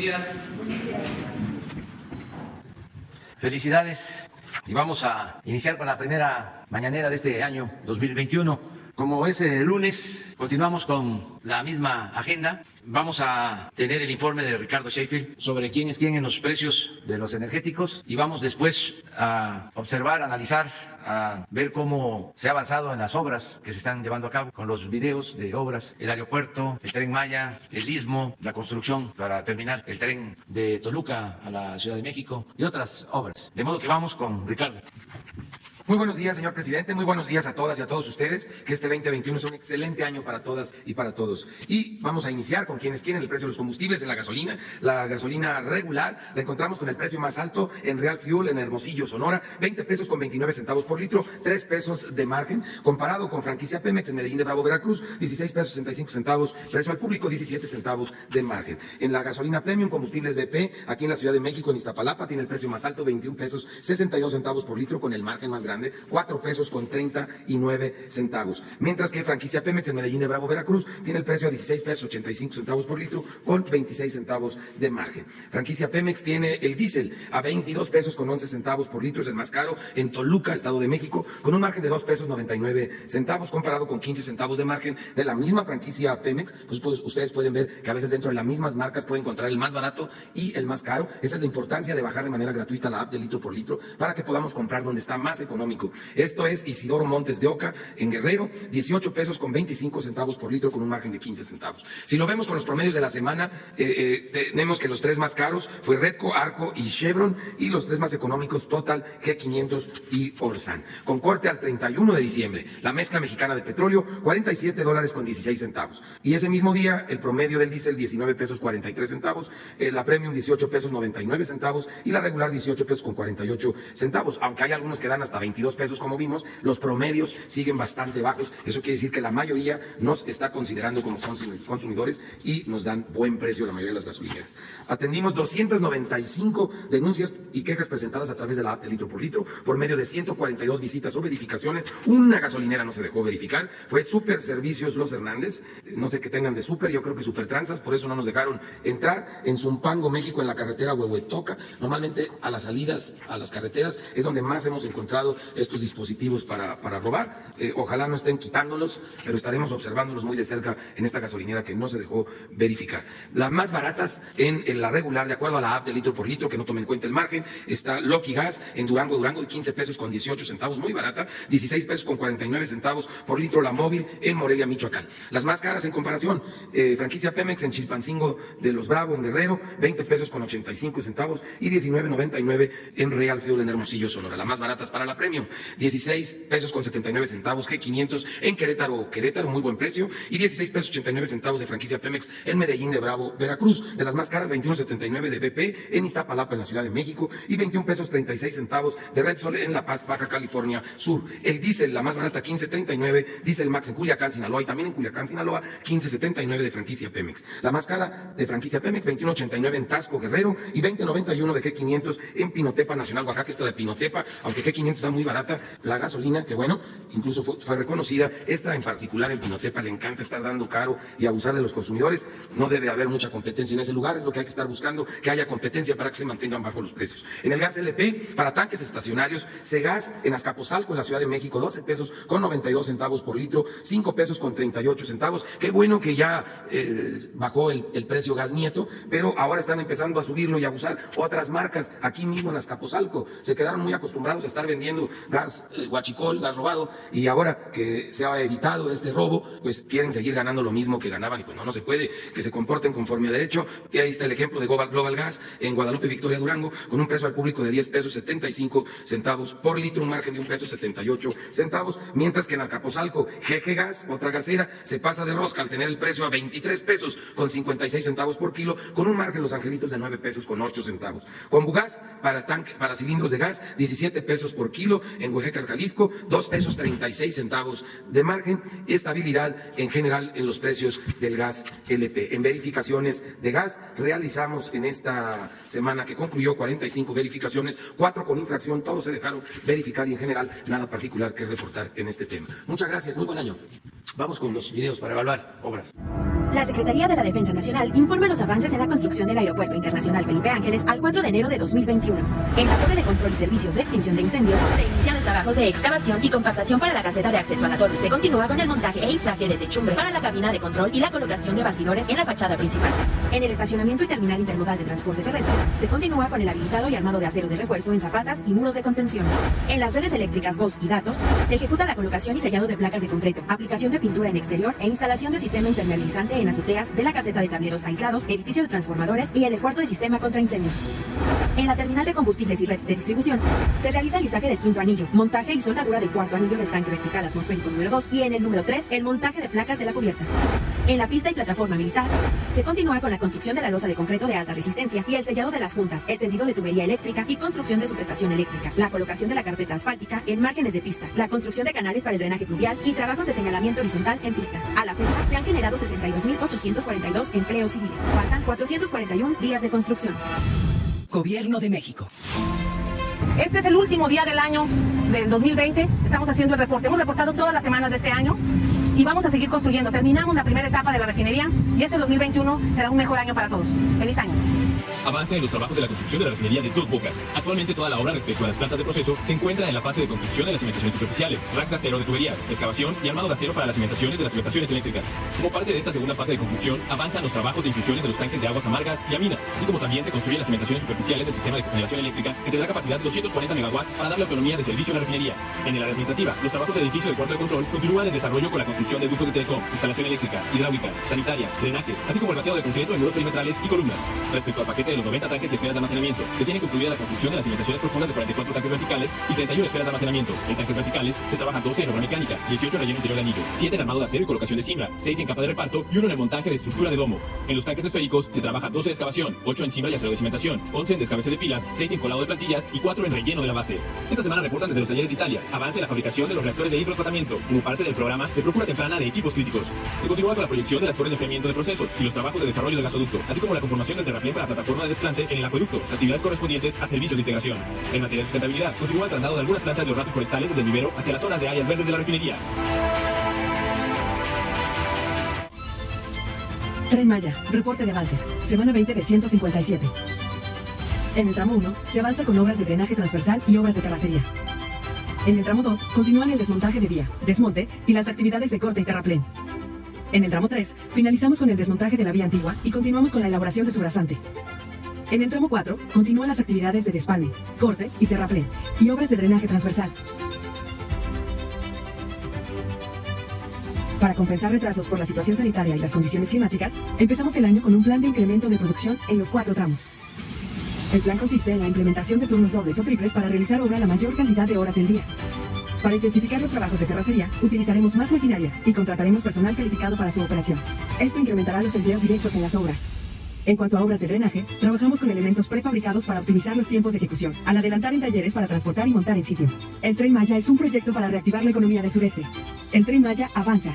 días. Felicidades. Y vamos a iniciar con la primera mañanera de este año 2021. Como es lunes, continuamos con la misma agenda. Vamos a tener el informe de Ricardo Sheffield sobre quién es quién en los precios de los energéticos y vamos después a observar, analizar, a ver cómo se ha avanzado en las obras que se están llevando a cabo con los videos de obras, el aeropuerto, el Tren Maya, el Istmo, la construcción para terminar el tren de Toluca a la Ciudad de México y otras obras. De modo que vamos con Ricardo. Muy buenos días, señor presidente. Muy buenos días a todas y a todos ustedes. Que este 2021 sea un excelente año para todas y para todos. Y vamos a iniciar con quienes quieren el precio de los combustibles en la gasolina. La gasolina regular la encontramos con el precio más alto en Real Fuel en Hermosillo, Sonora, 20 pesos con 29 centavos por litro, 3 pesos de margen. Comparado con franquicia Pemex en Medellín de Bravo, Veracruz, 16 pesos 65 centavos, precio al público 17 centavos de margen. En la gasolina premium, combustibles BP, aquí en la Ciudad de México, en Iztapalapa, tiene el precio más alto, 21 pesos 62 centavos por litro, con el margen más grande, 4 pesos con 39 centavos. Mientras que franquicia Pemex en Medellín de Bravo, Veracruz, tiene el precio a 16 pesos 85 centavos por litro, con 26 centavos de margen. Franquicia Pemex tiene el diésel a 22 pesos con 11 centavos por litro, es el más caro en Toluca, Estado de México, con un margen de 2 pesos 99 centavos, comparado con 15 centavos de margen de la misma franquicia Pemex. Pues ustedes pueden ver que a veces dentro de las mismas marcas pueden encontrar el más barato y el más caro. Esa es la importancia de bajar de manera gratuita la app de litro por litro para que podamos comprar donde está más económico. Esto es Isidoro Montes de Oca, en Guerrero, 18 pesos con 25 centavos por litro, con un margen de 15 centavos. Si lo vemos con los promedios de la semana, tenemos que los tres más caros fue Redco, Arco y Chevron, y los tres más económicos Total, G500 y Orsan. Con corte al 31 de diciembre, la mezcla mexicana de petróleo, $47 con 16 centavos. Y ese mismo día, el promedio del diésel, 19 pesos 43 centavos, la premium, 18 pesos 99 centavos, y la regular, 18 pesos con 48 centavos. Aunque hay algunos que dan hasta 22 pesos, como vimos, los promedios siguen bastante bajos. Eso quiere decir que la mayoría nos está considerando como consumidores y nos dan buen precio la mayoría de las gasolineras. Atendimos 295 denuncias y quejas presentadas a través de la app de litro por litro, por medio de 142 visitas o verificaciones. Una gasolinera no se dejó verificar, fue Super Servicios Los Hernández. No sé qué tengan de super, yo creo que Super Tranzas, por eso no nos dejaron entrar. En Zumpango, México, en la carretera Huehuetoca, normalmente a las salidas a las carreteras es donde más hemos encontrado estos dispositivos para robar. Ojalá no estén quitándolos, pero estaremos observándolos muy de cerca en esta gasolinera que no se dejó verificar. Las más baratas en la regular, de acuerdo a la app de litro por litro, que no tome en cuenta el margen, está Lucky Gas en Durango, de 15 pesos con 18 centavos, muy barata, 16 pesos con 49 centavos por litro la móvil en Morelia, Michoacán. Las más caras en comparación, franquicia Pemex en Chilpancingo de los Bravo, en Guerrero, 20 pesos con 85 centavos y 19.99 en Real Fuel en Hermosillo, Sonora. Las más baratas para la Premium, 16 pesos con 79 centavos, G500 en Querétaro, muy buen precio, y 16 pesos 89 centavos de franquicia Pemex en Medellín de Bravo, Veracruz. De las más caras, 21.79 de BP en Iztapalapa, en la Ciudad de México, y 21 pesos 36 centavos de Repsol en La Paz, Baja California Sur. El diésel, la más barata, 15.39, Diesel Max en Culiacán, Sinaloa, y también en Culiacán, Sinaloa, 15.79 de franquicia Pemex. La más cara de franquicia Pemex, 21.89 en Tasco, Guerrero, y 20.91 de G500 en Pinotepa, Nacional, Oaxaca. Esta de Pinotepa, aunque G500 está muy barata, la gasolina, que bueno, incluso fue reconocida, esta en particular en Pinotepa le encanta estar dando caro y abusar de los consumidores. No debe haber mucha competencia en ese lugar, es lo que hay que estar buscando, que haya competencia para que se mantengan bajos los precios. En el gas LP, para tanques estacionarios, Segas en Azcapotzalco, en la Ciudad de México, 12 pesos con 92 centavos por litro, 5 pesos con 38 centavos. Qué bueno que ya bajó el precio Gas Nieto, pero ahora están empezando a subirlo y a abusar otras marcas aquí mismo en Azcapotzalco. Se quedaron muy acostumbrados a estar vendiendo gas huachicol, gas robado, y ahora que se ha evitado este robo, pues quieren seguir ganando lo mismo que ganaban, y pues no se puede, que se comporten conforme a derecho. Y ahí está el ejemplo de Global Gas en Guadalupe, Victoria, Durango, con un precio al público de 10 pesos 75 centavos por litro, un margen de 1 peso 78 centavos, mientras que en Azcapotzalco, GG Gas, otra gasera, se pasa de rosca al tener el precio a 23 pesos con 56 centavos por kilo, con un margen Los Angelitos de 9 pesos con 8 centavos. Combugas, para cilindros de gas, 17 pesos por kilo en Oaxaca, Jalisco, 2 pesos 36 centavos de margen. Estabilidad en general en los precios del gas LP. En verificaciones de gas, realizamos en esta semana que concluyó 45 verificaciones, 4 con infracción, todos se dejaron verificar, y en general nada particular que reportar en este tema. Muchas gracias, muy buen año. Vamos con los videos para evaluar obras. La Secretaría de la Defensa Nacional informa los avances en la construcción del Aeropuerto Internacional Felipe Ángeles al 4 de enero de 2021. En la Torre de Control y Servicios de Extinción de Incendios, se inician los trabajos de excavación y compactación para la caseta de acceso a la torre. Se continúa con el montaje e izaje de techumbre para la cabina de control y la colocación de bastidores en la fachada principal. En el estacionamiento y terminal intermodal de transporte terrestre, se continúa con el habilitado y armado de acero de refuerzo en zapatas y muros de contención. En las redes eléctricas, voz y datos, se ejecuta la colocación y sellado de placas de concreto, aplicación de pintura en exterior e instalación de sistema impermeabilizante en azoteas de la caseta de tableros aislados, edificio de transformadores y en el cuarto de sistema contra incendios. En la terminal de combustibles y red de distribución, se realiza el izaje del quinto anillo, montaje y soldadura del cuarto anillo del tanque vertical atmosférico número 2 y en el número 3, el montaje de placas de la cubierta. En la pista y plataforma militar, se continúa con la construcción de la losa de concreto de alta resistencia y el sellado de las juntas, el tendido de tubería eléctrica y construcción de subestación eléctrica, la colocación de la carpeta asfáltica en márgenes de pista, la construcción de canales para el drenaje pluvial y trabajos de señalamiento horizontal en pista. A la fecha, se han generado 62.842 empleos civiles. Faltan 441 días de construcción. Gobierno de México. Este es el último día del año del 2020. Estamos haciendo el reporte. Hemos reportado todas las semanas de este año y vamos a seguir construyendo. Terminamos la primera etapa de la refinería y este 2021 será un mejor año para todos. ¡Feliz año! Avanza en los trabajos de la construcción de la refinería de Dos Bocas. Actualmente toda la obra respecto a las plantas de proceso se encuentra en la fase de construcción de las cimentaciones superficiales, racks de acero de tuberías, excavación y armado de acero para las cimentaciones de las subestaciones eléctricas. Como parte de esta segunda fase de construcción, avanzan los trabajos de infusiones de los tanques de aguas amargas y aminas, así como también se construyen las cimentaciones superficiales del sistema de cogeneración eléctrica que tendrá capacidad de 240 megawatts para darle autonomía de servicio a la refinería. En el área administrativa, los trabajos del edificio del cuarto de control continúan en desarrollo con la construcción de ductos de telecom, instalación eléctrica, hidráulica, sanitaria, drenajes, así como el vaciado de concreto en muros perimetrales y columnas. Respecto al paquete de los 90 tanques y esferas de almacenamiento, se tiene concluida la construcción de las cimentaciones profundas de 44 tanques verticales y 31 esferas de almacenamiento. En tanques verticales se trabajan 12 en obra mecánica, 18 en relleno interior de anillo, 7 en armado de acero y colocación de cimbra, 6 en capa de reparto y 1 en el montaje de estructura de domo. En los tanques esféricos se trabaja 12 en excavación, 8 en cimbra y acero de cimentación, 11 en descabece de pilas, 6 en colado de plantillas y 4 en relleno de la base. Esta semana reportan desde los talleres de Italia avance en la fabricación de los reactores de hidrotratamiento como parte del programa de procura temprana de equipos críticos. Se continúa con la proyección de las torres de enfriamiento de procesos y los trabajos de desarrollo del gasoducto, así como la conformación del terraplén para la plataforma de desplante en el acueducto, actividades correspondientes a servicios de integración. En materia de sustentabilidad, continúa el traslado de algunas plantas de ornatos forestales desde el vivero hacia las zonas de áreas verdes de la refinería. Tren Maya, reporte de avances, semana 20 de 157. En el tramo 1, se avanza con obras de drenaje transversal y obras de terracería. En el tramo 2, continúan el desmontaje de vía, desmonte y las actividades de corte y terraplén. En el tramo 3, finalizamos con el desmontaje de la vía antigua y continuamos con la elaboración de su brazante. En el tramo 4, continúan las actividades de despalme, corte y terraplén y obras de drenaje transversal. Para compensar retrasos por la situación sanitaria y las condiciones climáticas, empezamos el año con un plan de incremento de producción en los 4 tramos. El plan consiste en la implementación de turnos dobles o triples para realizar obra la mayor cantidad de horas del día. Para intensificar los trabajos de terracería, utilizaremos más maquinaria y contrataremos personal calificado para su operación. Esto incrementará los empleos directos en las obras. En cuanto a obras de drenaje, trabajamos con elementos prefabricados para optimizar los tiempos de ejecución, al adelantar en talleres para transportar y montar en sitio. El Tren Maya es un proyecto para reactivar la economía del sureste. El Tren Maya avanza.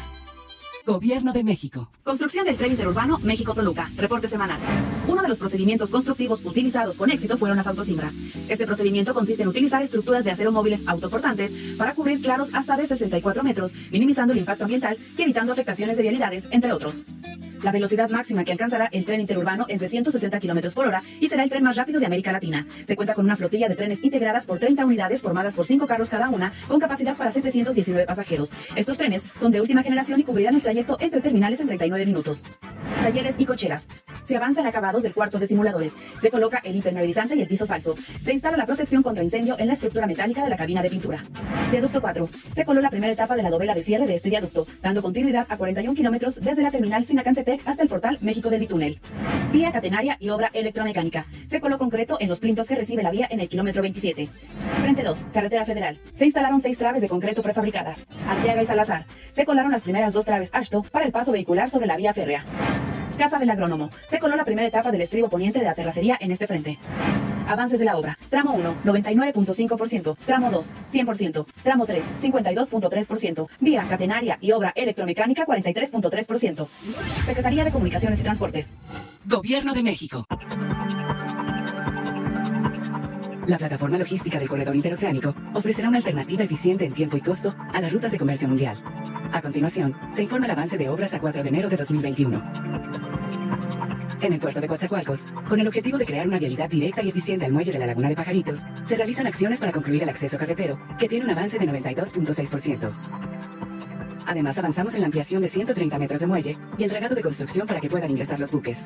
Gobierno de México. Construcción del tren interurbano México-Toluca. Reporte semanal. Uno de los procedimientos constructivos utilizados con éxito fueron las autosimbras. Este procedimiento consiste en utilizar estructuras de acero móviles autoportantes para cubrir claros hasta de 64 metros, minimizando el impacto ambiental y evitando afectaciones de vialidades, entre otros. La velocidad máxima que alcanzará el tren interurbano es de 160 km por hora y será el tren más rápido de América Latina. Se cuenta con una flotilla de trenes integradas por 30 unidades formadas por 5 carros cada una, con capacidad para 719 pasajeros. Estos trenes son de última generación y cubrirán el trayecto entre terminales en 39 minutos. Talleres y cocheras. Se avanza en acabados del cuarto de simuladores. Se coloca el impermeabilizante y el piso falso. Se instala la protección contra incendio en la estructura metálica de la cabina de pintura. Viaducto 4. Se coló la primera etapa de la dovela de cierre de este viaducto, dando continuidad a 41 kilómetros desde la terminal Sinacantepec hasta el portal México del Bitúnel. Vía catenaria y obra electromecánica. Se coló concreto en los plintos que recibe la vía en el kilómetro 27. Frente 2. Carretera Federal. Se instalaron 6 traves de concreto prefabricadas. Arteaga y Salazar. Se colaron las primeras 2 traves Ashto para el paso vehicular sobre la vía férrea. Casa del Agrónomo. Se coló la primera etapa del estribo poniente de la terracería en este frente. Avances de la obra. Tramo 1, 99.5%. Tramo 2, 100%. Tramo 3, 52.3%. Vía catenaria y obra electromecánica, 43.3%. Secretaría de Comunicaciones y Transportes. Gobierno de México. La plataforma logística del Corredor Interoceánico ofrecerá una alternativa eficiente en tiempo y costo a las rutas de comercio mundial. A continuación, se informa el avance de obras a 4 de enero de 2021. En el puerto de Coatzacoalcos, con el objetivo de crear una vialidad directa y eficiente al muelle de la Laguna de Pajaritos, se realizan acciones para concluir el acceso carretero, que tiene un avance de 92.6%. Además, avanzamos en la ampliación de 130 metros de muelle y el regado de construcción para que puedan ingresar los buques.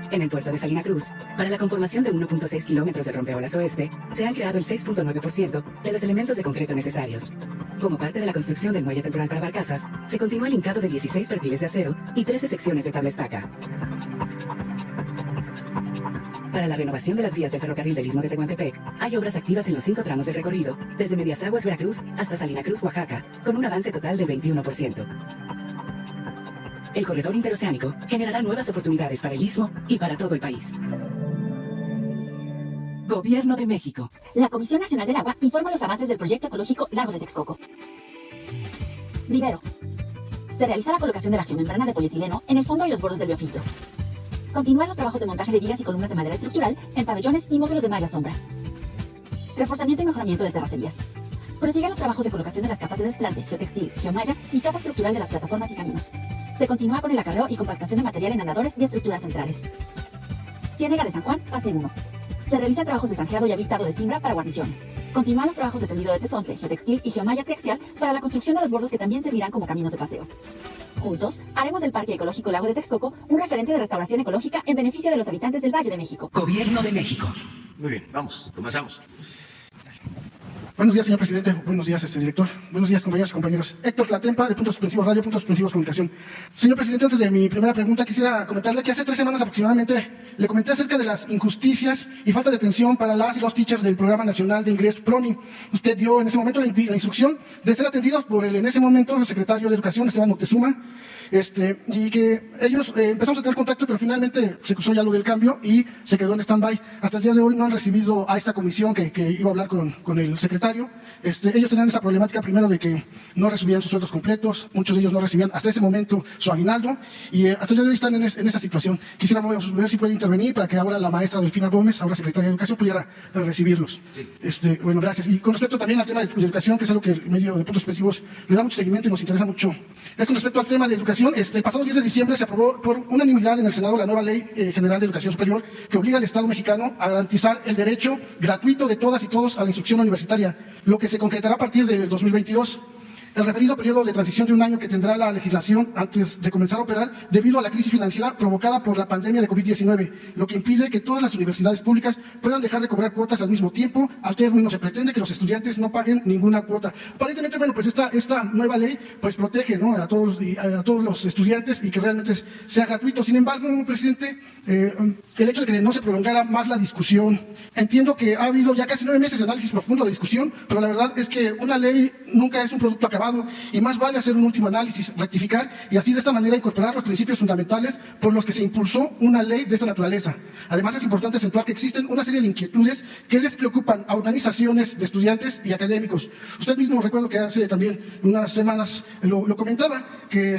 En el puerto de Salina Cruz, para la conformación de 1.6 kilómetros del rompeolas oeste, se han creado el 6.9% de los elementos de concreto necesarios. Como parte de la construcción del muelle temporal para barcazas, se continúa el hincado de 16 perfiles de acero y 13 secciones de tabla estaca. Para la renovación de las vías del ferrocarril del Istmo de Tehuantepec, hay obras activas en los 5 tramos del recorrido, desde Mediasaguas, Veracruz, hasta Salina Cruz, Oaxaca, con un avance total del 21%. El corredor interoceánico generará nuevas oportunidades para el Istmo y para todo el país. Gobierno de México. La Comisión Nacional del Agua informa los avances del proyecto ecológico Lago de Texcoco. Vivero. Se realiza la colocación de la geomembrana de polietileno en el fondo y los bordos del biofiltro. Continúan los trabajos de montaje de vigas y columnas de madera estructural en pabellones y módulos de malla sombra. Reforzamiento y mejoramiento de terracerías. Prosiguen los trabajos de colocación de las capas de desplante, geotextil, geomalla y capa estructural de las plataformas y caminos. Se continúa con el acarreo y compactación de material en andadores y estructuras centrales. Ciénega de San Juan, fase 1. Se realizan trabajos de zanjeado y habilitado de cimbra para guarniciones. Continúan los trabajos de tendido de tesonte, geotextil y geomalla triaxial para la construcción de los bordos que también servirán como caminos de paseo. Juntos, haremos del Parque Ecológico Lago de Texcoco un referente de restauración ecológica en beneficio de los habitantes del Valle de México. Gobierno de México. Muy bien, vamos, comenzamos. Buenos días, señor presidente. Buenos días, director. Buenos días, compañeros y compañeros. Héctor Latempa, de Puntos Suspensivos Radio, Puntos Suspensivos Comunicación. Señor presidente, antes de mi primera pregunta, quisiera comentarle que hace 3 semanas aproximadamente le comenté acerca de las injusticias y falta de atención para las y los teachers del Programa Nacional de Inglés PRONI. Usted dio en ese momento la instrucción de ser atendidos por el, en ese momento, el secretario de Educación, Esteban Moctezuma, y que ellos empezamos a tener contacto, pero finalmente se cruzó ya lo del cambio y se quedó en stand-by. Hasta el día de hoy no han recibido a esta comisión que iba a hablar con el secretario. Ellos tenían esa problemática primero de que no recibían sus sueldos completos, muchos de ellos no recibían hasta ese momento su aguinaldo y hasta el día de hoy están en esa situación. Quisiéramos ver si puede intervenir para que ahora la maestra Delfina Gómez, ahora secretaria de Educación, pudiera recibirlos. Sí. Bueno, gracias. Y con respecto también al tema de educación, que es algo que el medio de Puntos Suspensivos le da mucho seguimiento y nos interesa mucho, es con respecto al tema de educación. El pasado 10 de diciembre se aprobó por unanimidad en el Senado la nueva Ley General de Educación Superior que obliga al Estado mexicano a garantizar el derecho gratuito de todas y todos a la instrucción universitaria, lo que se concretará a partir del 2022. El referido periodo de transición de 1 año que tendrá la legislación antes de comenzar a operar debido a la crisis financiera provocada por la pandemia de COVID-19, lo que impide que todas las universidades públicas puedan dejar de cobrar cuotas al mismo tiempo. Al término se pretende que los estudiantes no paguen ninguna cuota. Aparentemente, bueno, pues esta nueva ley pues protege, ¿no?, a todos los estudiantes y que realmente sea gratuito. Sin embargo, presidente, el hecho de que no se prolongara más la discusión, entiendo que ha habido ya casi 9 meses de análisis profundo de discusión, pero la verdad es que una ley nunca es un producto acabado y más vale hacer un último análisis, rectificar y así de esta manera incorporar los principios fundamentales por los que se impulsó una ley de esta naturaleza. Además, es importante acentuar que existen una serie de inquietudes que les preocupan a organizaciones de estudiantes y académicos. Usted mismo, recuerdo que hace también unas semanas lo comentaba, que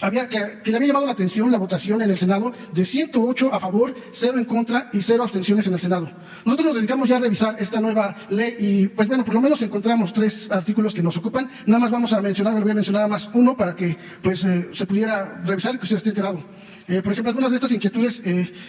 le había llamado la atención la votación en el Senado de 108 a favor, 0 en contra y 0 abstenciones en el Senado. Nosotros nos dedicamos ya a revisar esta nueva ley y, pues bueno, por lo menos encontramos 3 artículos que nos ocupan. Nada más voy a mencionar más uno para que pues se pudiera revisar y que usted esté enterado. Por ejemplo, algunas de estas inquietudes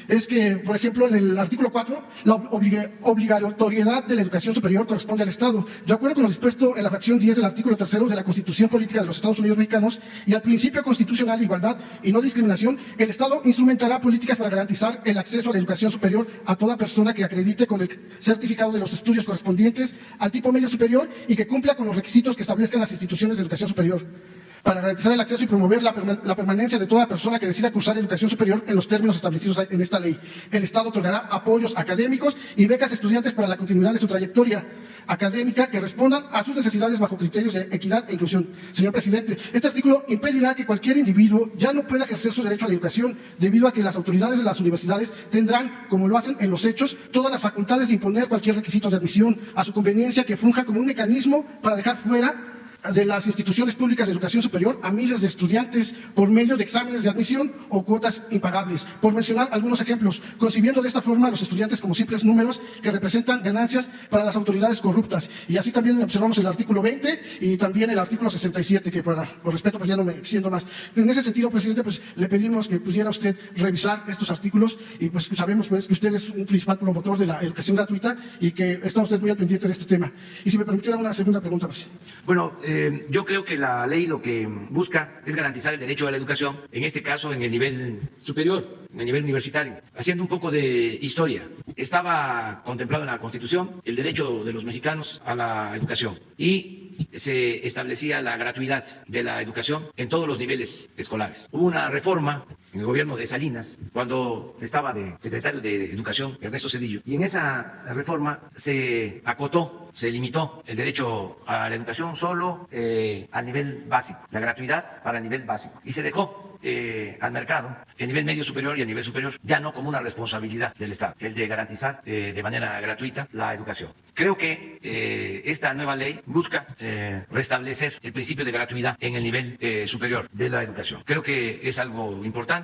es que, por ejemplo, en el artículo 4, la obligatoriedad de la educación superior corresponde al Estado, de acuerdo con lo dispuesto en la fracción 10 del artículo 3 de la Constitución Política de los Estados Unidos Mexicanos y al principio constitucional de igualdad y no discriminación. El Estado instrumentará políticas para garantizar el acceso a la educación superior a toda persona que acredite con el certificado de los estudios correspondientes al tipo medio superior y que cumpla con los requisitos que establezcan las instituciones de educación superior. Para garantizar el acceso y promover la permanencia de toda persona que decida cursar educación superior en los términos establecidos en esta ley. El Estado otorgará apoyos académicos y becas a estudiantes para la continuidad de su trayectoria académica que respondan a sus necesidades bajo criterios de equidad e inclusión. Señor presidente, este artículo impedirá que cualquier individuo ya no pueda ejercer su derecho a la educación debido a que las autoridades de las universidades tendrán, como lo hacen en los hechos, todas las facultades de imponer cualquier requisito de admisión a su conveniencia que funja como un mecanismo para dejar fuera de las instituciones públicas de educación superior a miles de estudiantes por medio de exámenes de admisión o cuotas impagables. Por mencionar algunos ejemplos, concibiendo de esta forma a los estudiantes como simples números que representan ganancias para las autoridades corruptas. Y así también observamos el artículo 20 y también el artículo 67, que por respeto pues ya no me extiendo más. En ese sentido, presidente, pues le pedimos que pudiera usted revisar estos artículos y pues sabemos pues que usted es un principal promotor de la educación gratuita y que está usted muy al pendiente de este tema. Y si me permitiera una segunda pregunta, pues. Bueno, yo creo que la ley lo que busca es garantizar el derecho a la educación, en este caso en el nivel superior, en el nivel universitario. Haciendo un poco de historia, estaba contemplado en la Constitución el derecho de los mexicanos a la educación y se establecía la gratuidad de la educación en todos los niveles escolares. Hubo una reforma en el gobierno de Salinas, cuando estaba de secretario de Educación Ernesto Zedillo, y en esa reforma se acotó, se limitó el derecho a la educación solo al nivel básico, la gratuidad para el nivel básico, y se dejó al mercado el nivel medio superior y el nivel superior, ya no como una responsabilidad del Estado, el de garantizar de manera gratuita la educación. Creo que esta nueva ley busca restablecer el principio de gratuidad en el nivel superior de la educación. Creo que es algo importante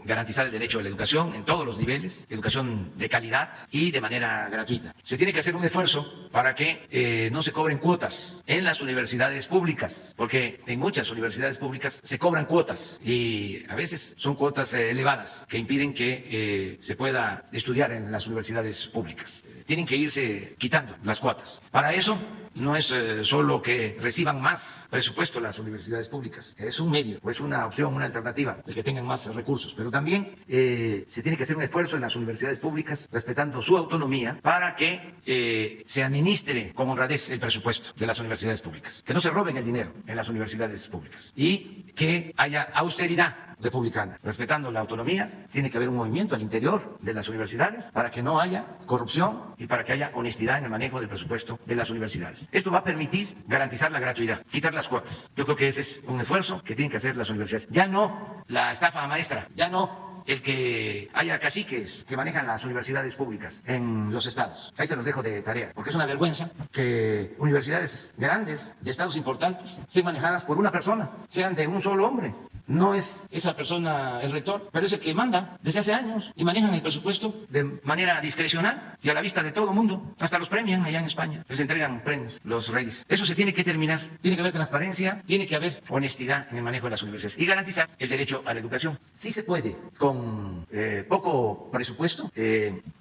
garantizar el derecho a la educación en todos los niveles, educación de calidad y de manera gratuita. Se tiene que hacer un esfuerzo para que no se cobren cuotas en las universidades públicas, porque en muchas universidades públicas se cobran cuotas y a veces son cuotas elevadas que impiden que se pueda estudiar en las universidades públicas. Tienen que irse quitando las cuotas. Para eso no es solo que reciban más presupuesto las universidades públicas, es un medio, o es una opción, una alternativa, el que tengan más recursos, pero también se tiene que hacer un esfuerzo en las universidades públicas, respetando su autonomía, para que se administre con honradez el presupuesto de las universidades públicas, que no se roben el dinero en las universidades públicas y que haya austeridad republicana, respetando la autonomía. Tiene que haber un movimiento al interior de las universidades para que no haya corrupción y para que haya honestidad en el manejo del presupuesto de las universidades. Esto va a permitir garantizar la gratuidad, quitar las cuotas. Yo creo que ese es un esfuerzo que tienen que hacer las universidades. Ya no la estafa maestra, ya no el que haya caciques que manejan las universidades públicas en los estados. Ahí se los dejo de tarea, porque es una vergüenza que universidades grandes, de estados importantes, sean manejadas por una persona, sean de un solo hombre. No es esa persona el rector, pero es el que manda desde hace años y manejan el presupuesto de manera discrecional y a la vista de todo el mundo. Hasta los premian allá en España, les entregan premios los reyes. Eso se tiene que terminar. Tiene que haber transparencia, tiene que haber honestidad en el manejo de las universidades y garantizar el derecho a la educación. Sí se puede, con poco presupuesto,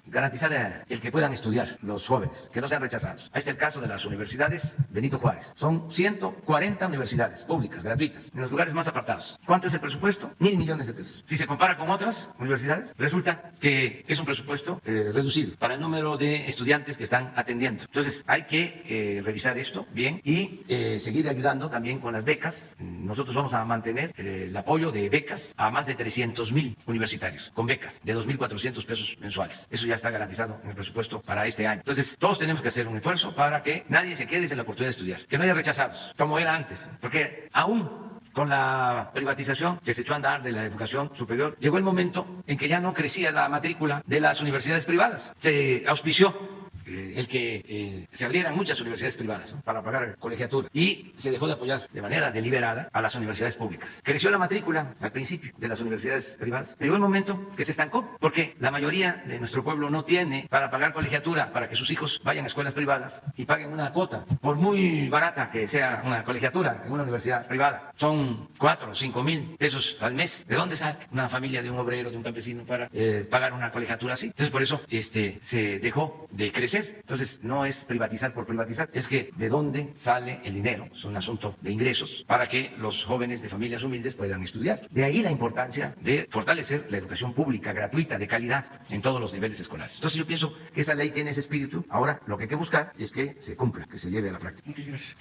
garantizar el que puedan estudiar los jóvenes, que no sean rechazados. Ahí está el caso de las universidades Benito Juárez. Son 140 universidades públicas, gratuitas, en los lugares más apartados. ¿Cuánto es el presupuesto? 1.000 millones de pesos. Si se compara con otras universidades, resulta que es un presupuesto reducido para el número de estudiantes que están atendiendo. Entonces, hay que revisar esto bien y seguir ayudando también con las becas. Nosotros vamos a mantener el apoyo de becas a más de 300,000 universitarios, con becas de 2.400 pesos mensuales. Eso ya está garantizado en el presupuesto para este año. Entonces, todos tenemos que hacer un esfuerzo para que nadie se quede sin la oportunidad de estudiar, que no haya rechazados, como era antes, porque aún con la privatización que se echó a andar de la educación superior, llegó el momento en que ya no crecía la matrícula de las universidades privadas. Se auspició el que se abrieran muchas universidades privadas, ¿no?, para pagar colegiatura, y se dejó de apoyar de manera deliberada a las universidades públicas. Creció la matrícula al principio de las universidades privadas, pero llegó el momento que se estancó, porque la mayoría de nuestro pueblo no tiene para pagar colegiatura para que sus hijos vayan a escuelas privadas y paguen una cuota, por muy barata que sea una colegiatura en una universidad privada. Son 4 o 5 mil pesos al mes. ¿De dónde saca una familia de un obrero, de un campesino, para pagar una colegiatura así? Entonces, por eso se dejó de crecer. Entonces, no es privatizar por privatizar, es que de dónde sale el dinero. Es un asunto de ingresos para que los jóvenes de familias humildes puedan estudiar. De ahí la importancia de fortalecer la educación pública, gratuita, de calidad, en todos los niveles escolares. Entonces, yo pienso que esa ley tiene ese espíritu. Ahora, lo que hay que buscar es que se cumpla, que se lleve a la práctica. Okay, gracias.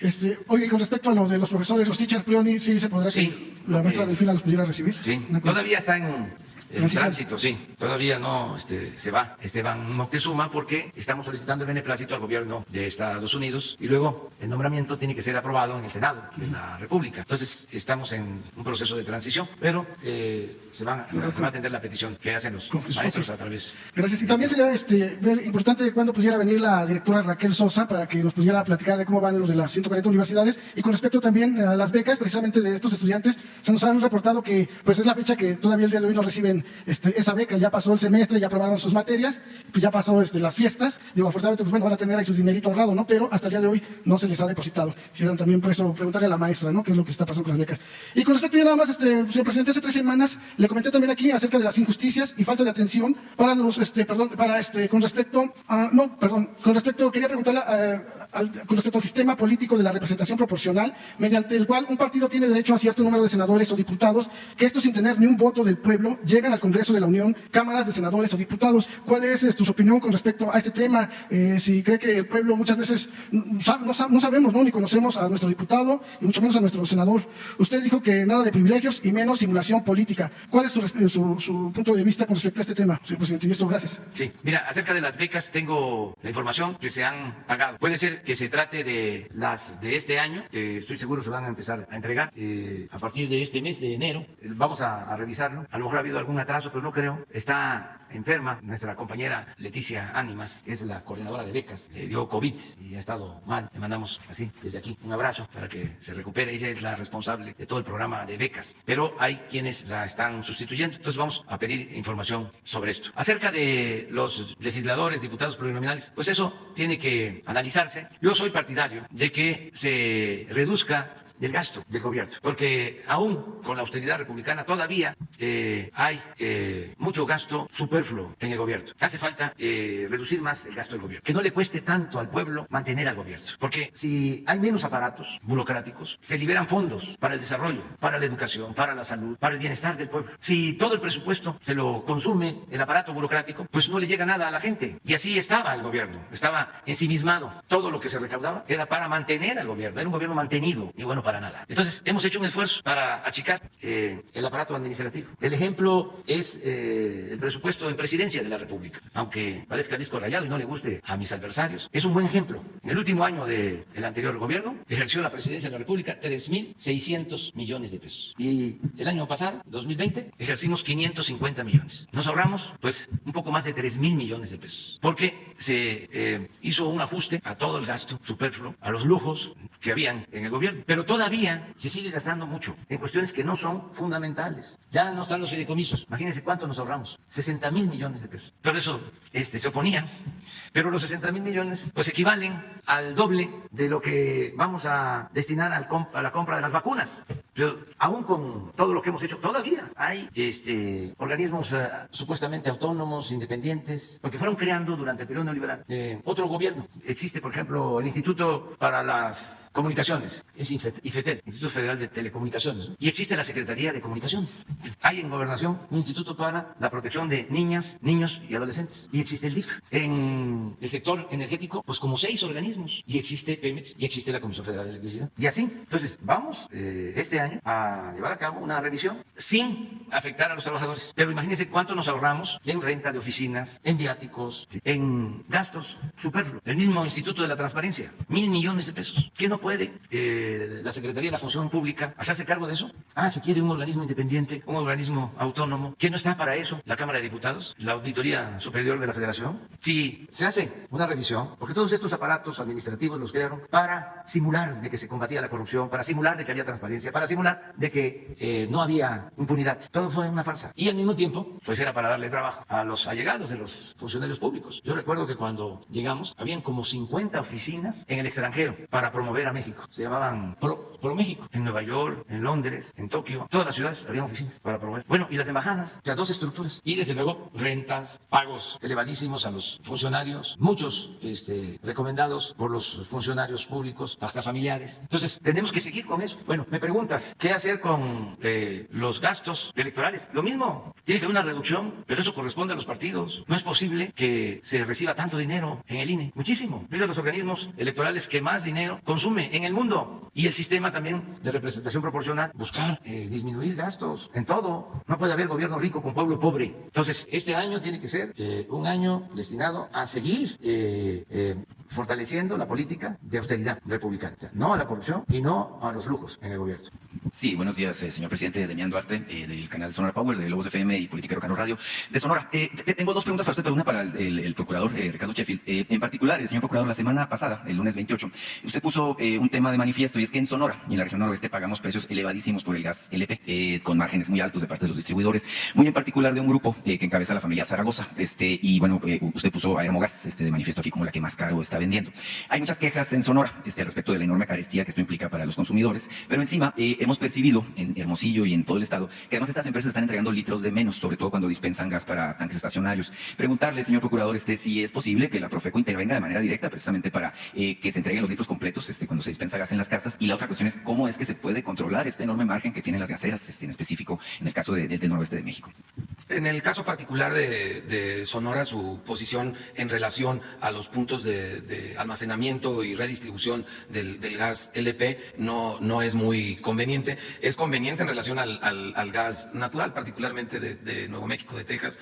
Oye, con respecto a lo de los profesores, los teachers Prioni, ¿sí se podrá que la maestra Delfina los pudiera recibir? Sí, todavía está en El tránsito, sí. Todavía no se va Esteban Moctezuma porque estamos solicitando el beneplácito al gobierno de Estados Unidos y luego el nombramiento tiene que ser aprobado en el Senado de la República. Entonces estamos en un proceso de transición, pero se va a atender la petición que hacen los maestros a través. Gracias. Y también sería ver importante cuándo pudiera venir la directora Raquel Sosa para que nos pudiera platicar de cómo van los de las 140 universidades y con respecto también a las becas precisamente de estos estudiantes. Se nos han reportado que pues es la fecha que todavía el día de hoy no reciben esa beca. Ya pasó el semestre, ya aprobaron sus materias, pues ya pasó las fiestas. Digo, afortunadamente pues bueno, van a tener ahí su dinerito ahorrado, ¿no? Pero hasta el día de hoy no se les ha depositado. Quisieran también por eso preguntarle a la maestra, ¿no? ¿Qué es lo que está pasando con las becas? Y con respecto ya nada más, señor presidente, hace 3 semanas le comenté también aquí acerca de las injusticias y falta de atención para los, quería preguntarle con respecto al sistema político de la representación proporcional, mediante el cual un partido tiene derecho a cierto número de senadores o diputados, que estos sin tener ni un voto del pueblo llegan al Congreso de la Unión, cámaras de senadores o diputados. ¿Cuál es su opinión con respecto a este tema? Si cree que el pueblo muchas veces no sabemos, ¿no? Ni conocemos a nuestro diputado y mucho menos a nuestro senador. Usted dijo que nada de privilegios y menos simulación política. ¿Cuál es su punto de vista con respecto a este tema, señor presidente? Y esto, gracias. Sí, mira, acerca de las becas tengo la información que se han pagado. Puede ser que se trate de las de este año, que estoy seguro se van a empezar a entregar a partir de este mes de enero. Vamos a revisarlo. A lo mejor ha habido algún atraso, pero no creo. Está enferma nuestra compañera Leticia Ánimas, que es la coordinadora de becas. Le dio COVID y ha estado mal. Le mandamos así, desde aquí, un abrazo para que se recupere. Ella es la responsable de todo el programa de becas, pero hay quienes la están sustituyendo. Entonces vamos a pedir información sobre esto. Acerca de los legisladores, diputados plurinominales, pues eso tiene que analizarse. Yo soy partidario de que se reduzca el gasto del gobierno, porque aún con la austeridad republicana todavía hay mucho gasto superfluo en el gobierno. Hace falta reducir más el gasto del gobierno, que no le cueste tanto al pueblo mantener al gobierno, porque si hay menos aparatos burocráticos, se liberan fondos para el desarrollo, para la educación, para la salud, para el bienestar del pueblo. Si todo el presupuesto se lo consume el aparato burocrático, pues no le llega nada a la gente. Y así estaba el gobierno, estaba ensimismado. Todo lo que se recaudaba era para mantener al gobierno, era un gobierno mantenido y bueno, para nada. Entonces hemos hecho un esfuerzo para achicar el aparato administrativo. El ejemplo es el presupuesto en presidencia de la República, aunque parezca disco rayado y no le guste a mis adversarios, es un buen ejemplo. En el último año del anterior gobierno ejerció la presidencia de la República 3.600 millones de pesos y el año pasado, 2020, ejercimos 550 millones. Nos ahorramos pues un poco más de 3.000 millones de pesos porque se hizo un ajuste a todo el gasto superfluo, a los lujos que habían en el gobierno, pero todavía se sigue gastando mucho en cuestiones que no son fundamentales. Ya no están los fideicomisos. Imagínense cuánto nos ahorramos, 60.000 millones de pesos. Por eso se oponían, pero los 60.000 millones pues equivalen al doble de lo que vamos a destinar a la compra de las vacunas. Pero aún con todo lo que hemos hecho, todavía hay organismos supuestamente autónomos, independientes, porque fueron creando durante el periodo neoliberal otro gobierno. Existe, por ejemplo, el Instituto para las Comunicaciones, es IFETEL, Instituto Federal de Telecomunicaciones, ¿no? Y existe la Secretaría de Comunicaciones. Hay en Gobernación un instituto para la protección de niñas, niños y adolescentes. Y existe el DIF. En el sector energético, pues como 6 organismos. Y existe Pemex, y existe la Comisión Federal de Electricidad. Y así, entonces, vamos este año a llevar a cabo una revisión sin afectar a los trabajadores. Pero imagínense cuánto nos ahorramos en renta de oficinas, en viáticos, en gastos superfluos. El mismo Instituto de la Transparencia, 1.000 millones de pesos. ¿Qué no puede la Secretaría de la Función Pública hacerse cargo de eso? Se quiere un organismo independiente, un organismo autónomo. ¿Quién no está para eso? La Cámara de Diputados, la Auditoría Superior de la Federación. Si se hace una revisión, porque todos estos aparatos administrativos los crearon para simular de que se combatía la corrupción, para simular de que había transparencia, para simular de que no había impunidad. Todo fue una farsa. Y al mismo tiempo, pues era para darle trabajo a los allegados de los funcionarios públicos. Yo recuerdo que cuando llegamos, habían como 50 oficinas en el extranjero para promover a México. Se llamaban Pro México. En Nueva York, en Londres, en Tokio, todas las ciudades había oficinas para promover. Bueno, y las embajadas, o sea, 2 estructuras. Y desde luego, rentas, pagos elevados elevadísimos a los funcionarios, muchos recomendados por los funcionarios públicos, hasta familiares. Entonces, tenemos que seguir con eso. Bueno, me preguntas, ¿qué hacer con los gastos electorales? Lo mismo, tiene que haber una reducción, pero eso corresponde a los partidos. No es posible que se reciba tanto dinero en el INE, muchísimo. Es de los organismos electorales que más dinero consume en el mundo. Y el sistema también de representación proporcional, buscar disminuir gastos en todo. No puede haber gobierno rico con pueblo pobre. Entonces, este año tiene que ser un año destinado a seguir fortaleciendo la política de austeridad republicana, no a la corrupción y no a los lujos en el gobierno. Sí, buenos días, señor presidente. Demián Duarte, del canal Sonora Power, de Lobos FM y Politiquero Cano Radio de Sonora. Tengo dos preguntas para usted, pero una para el procurador Ricardo Sheffield. En particular, el señor procurador, la semana pasada, el lunes 28, usted puso un tema de manifiesto, y es que en Sonora y en la región noroeste pagamos precios elevadísimos por el gas LP, con márgenes muy altos de parte de los distribuidores, muy en particular de un grupo que encabeza la familia Zaragoza. Y bueno, usted puso a Hermogas de manifiesto aquí como la que más caro está vendiendo. Hay muchas quejas en Sonora al respecto de la enorme carestía que esto implica para los consumidores, pero encima hemos percibido en Hermosillo y en todo el estado que además estas empresas están entregando litros de menos, sobre todo cuando dispensan gas para tanques estacionarios. Preguntarle, señor procurador, si es posible que la Profeco intervenga de manera directa precisamente para que se entreguen los litros completos cuando se dispensa gas en las casas. Y la otra cuestión es cómo es que se puede controlar este enorme margen que tienen las gaseras, en específico en el caso del noroeste de México. En el caso particular de Sonora, su posición en relación a los puntos de almacenamiento y redistribución del gas LP no es muy conveniente. Es conveniente en relación al gas natural, particularmente de Nuevo México, de Texas,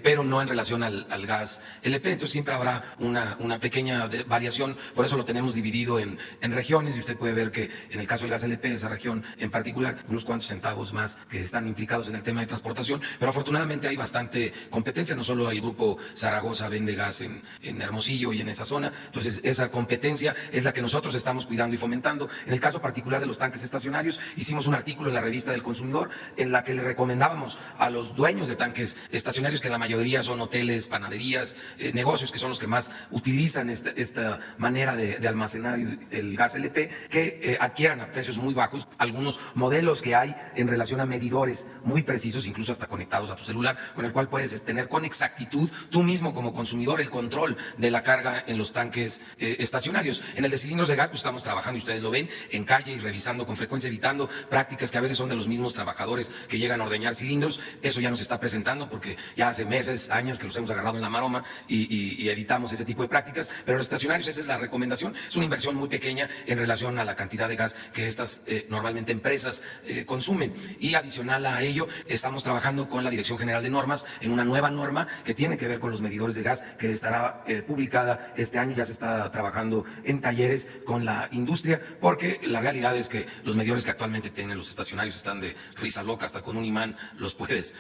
pero no en relación al gas LP. Entonces siempre habrá una pequeña variación, por eso lo tenemos dividido en regiones, y usted puede ver que en el caso del gas LP, esa región en particular, unos cuantos centavos más que están implicados en el tema de transportación, pero afortunadamente hay bastante competencia, no solo el grupo Zaragoza vende gas en Hermosillo y en esa zona. Entonces esa competencia es la que nosotros estamos cuidando y fomentando. En el caso particular de los tanques estacionarios, hicimos un artículo en la revista del Consumidor en la que le recomendábamos a los dueños de tanques estacionarios, que la mayoría son hoteles, panaderías, negocios que son los que más utilizan esta manera de almacenar el gas LP, que adquieran a precios muy bajos algunos modelos que hay en relación a medidores muy precisos, incluso hasta conectados a tu celular, con el cual puedes tener con exactitud tú mismo como consumidor el control de la carga en los tanques estacionarios. En el de cilindros de gas, pues estamos trabajando, y ustedes lo ven, en calle y revisando con frecuencia, evitando prácticas que a veces son de los mismos trabajadores que llegan a ordeñar cilindros. Eso ya nos está presentando porque ya hace meses, años que los hemos agarrado en la maroma y evitamos ese tipo de prácticas. Pero los estacionarios, esa es la recomendación. Es una inversión muy pequeña en relación a la cantidad de gas que estas normalmente empresas consumen. Y adicional a ello, estamos trabajando con la Dirección General de Normas en una nueva norma que tiene que ver con los medidores de gas, que estará publicada este año. Ya se está trabajando en talleres con la industria, porque la realidad es que los medidores que actualmente tienen los estacionarios están de risa loca, hasta con un imán los puedes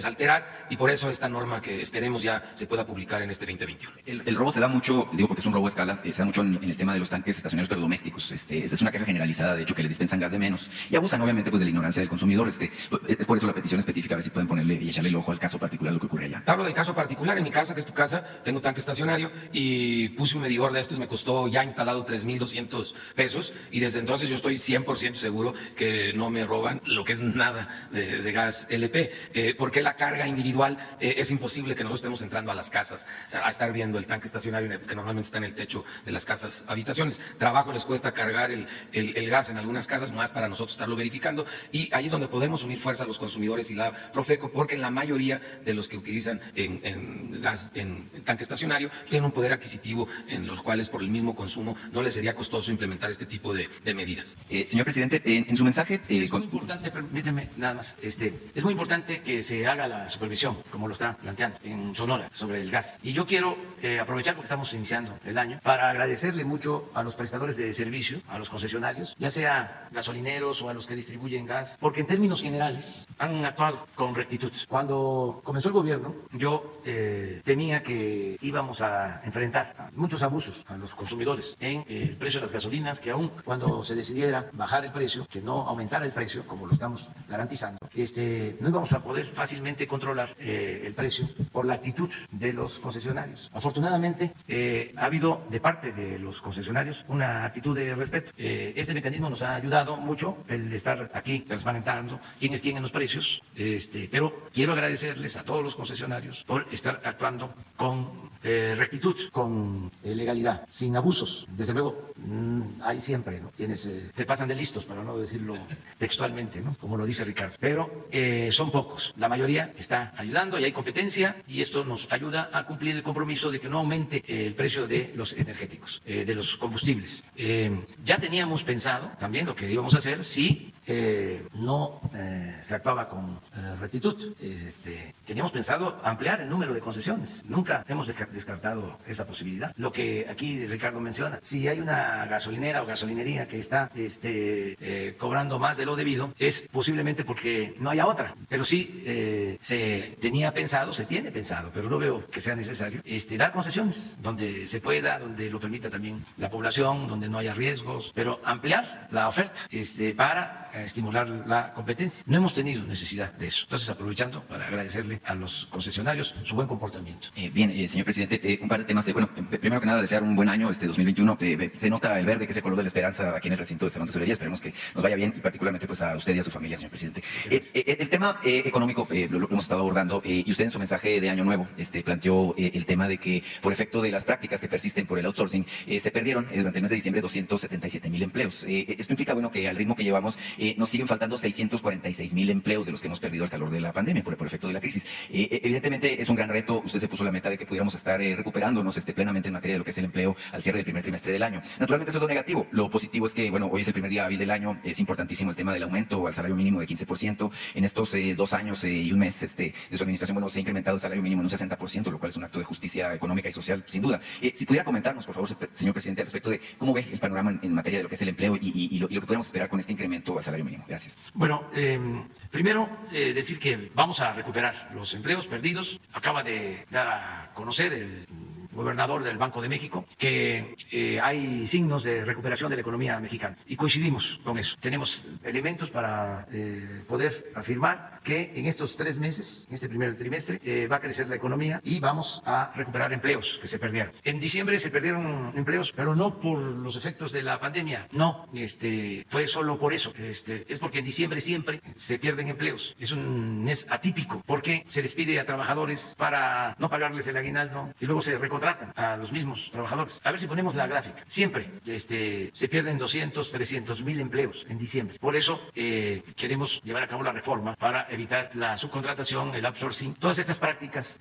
alterar, y por eso esta norma, que esperemos ya se pueda publicar en este 2021. El robo se da mucho, digo porque es un robo a escala, se da mucho en el tema de los tanques estacionarios pero domésticos. Es una queja generalizada, de hecho, que les dispensan gas de menos y abusan obviamente de la ignorancia del consumidor. Es por eso la petición específica, a ver si pueden ponerle y echarle el ojo al caso particular, lo que ocurre allá. Hablo del caso particular. En mi casa, que es tu casa, tengo tanque estacionario y puse un medidor de estos, me costó ya instalado 3,200 pesos, y desde entonces yo estoy 100% seguro que no me roban lo que es nada de gas LP, porque la carga individual es imposible que nosotros estemos entrando a las casas a estar viendo el tanque estacionario, que normalmente está en el techo de las casas habitaciones. Trabajo les cuesta cargar el gas en algunas casas, más para nosotros estarlo verificando, y ahí es donde podemos unir fuerza a los consumidores y la Profeco, porque en la mayoría de los que utilizan en gas en tanque estacionario tienen un poder adquisitivo en los cuales por el mismo consumo no les sería costoso implementar este tipo de medidas. Señor presidente, en su mensaje... es muy importante, permíteme nada más, es muy importante que se haga la supervisión, como lo está planteando en Sonora, sobre el gas. Y yo quiero aprovechar, porque estamos iniciando el año, para agradecerle mucho a los prestadores de servicio, a los concesionarios, ya sea gasolineros o a los que distribuyen gas, porque en términos generales han actuado con rectitud. Cuando comenzó el gobierno, yo temía que íbamos a enfrentar muchos abusos a los consumidores en el precio de las gasolinas, que aún cuando se decidiera bajar el precio, que no aumentara el precio, como lo estamos garantizando, no íbamos a poder fácilmente controlar el precio por la actitud de los concesionarios. Afortunadamente, ha habido de parte de los concesionarios una actitud de respeto. Este mecanismo nos ha ayudado mucho, el estar aquí transparentando quién es quién en los precios, pero quiero agradecerles a todos los concesionarios por estar actuando con rectitud, con legalidad, sin abusos. Desde luego, hay siempre, ¿no?, quienes te pasan de listos, para no decirlo textualmente, ¿no?, como lo dice Ricardo, pero son pocos. La mayoría está ayudando y hay competencia, y esto nos ayuda a cumplir el compromiso de que no aumente el precio de los energéticos, de los combustibles. Ya teníamos pensado también lo que íbamos a hacer si no se actuaba con rectitud. Teníamos pensado ampliar el número de concesiones. Nunca hemos descartado esa posibilidad. Lo que aquí Ricardo menciona, si hay una gasolinera o gasolinería que está cobrando más de lo debido, es posiblemente porque no haya otra. Pero sí se tiene pensado, pero no veo que sea necesario, dar concesiones donde se pueda, donde lo permita también la población, donde no haya riesgos, pero ampliar la oferta para estimular la competencia. No hemos tenido necesidad de eso. Entonces, aprovechando para agradecerle a los concesionarios su buen comportamiento. Bien, señor presidente, un par de temas. Bueno, primero que nada, desear un buen año 2021. Se nota el verde, que es el color de la esperanza aquí en el recinto de Salón de Tesorería. Esperemos que nos vaya bien, y particularmente pues a usted y a su familia, señor presidente. El tema económico lo hemos estado abordando, y usted en su mensaje de Año Nuevo planteó el tema de que por efecto de las prácticas que persisten por el outsourcing, se perdieron durante el mes de diciembre 277,000 empleos. Esto implica, bueno, que al ritmo que llevamos nos siguen faltando 646,000 empleos de los que hemos perdido al calor de la pandemia por efecto de la crisis. Evidentemente es un gran reto. Usted se puso la meta de que pudiéramos estar recuperándonos plenamente en materia de lo que es el empleo al cierre del primer trimestre del año. Naturalmente eso es lo negativo. Lo positivo es que, bueno, hoy es el primer día hábil del año. Es importantísimo el tema del aumento al salario mínimo de 15%. En estos 2 años y un mes de su administración, bueno, se ha incrementado el salario mínimo en un 60%, lo cual es un acto de justicia económica y social, sin duda. Si pudiera comentarnos, por favor, señor presidente, al respecto de cómo ve el panorama en materia de lo que es el empleo y lo que podemos esperar con este incremento al salario mínimo. Gracias. Bueno, primero decir que vamos a recuperar los empleos perdidos. Acaba de dar a conocer el gobernador del Banco de México que hay signos de recuperación de la economía mexicana, y coincidimos con eso. Tenemos elementos para poder afirmar que en estos 3 meses, en este primer trimestre, va a crecer la economía y vamos a recuperar empleos que se perdieron. En diciembre se perdieron empleos, pero no por los efectos de la pandemia, no, fue solo por eso. Es porque en diciembre siempre se pierden empleos. Es un mes atípico porque se despide a trabajadores para no pagarles el aguinaldo y luego se recontratan a los mismos trabajadores. A ver si ponemos la gráfica. Siempre se pierden 200, 300,000 empleos en diciembre. Por eso queremos llevar a cabo la reforma para evitar la subcontratación, el outsourcing, todas estas prácticas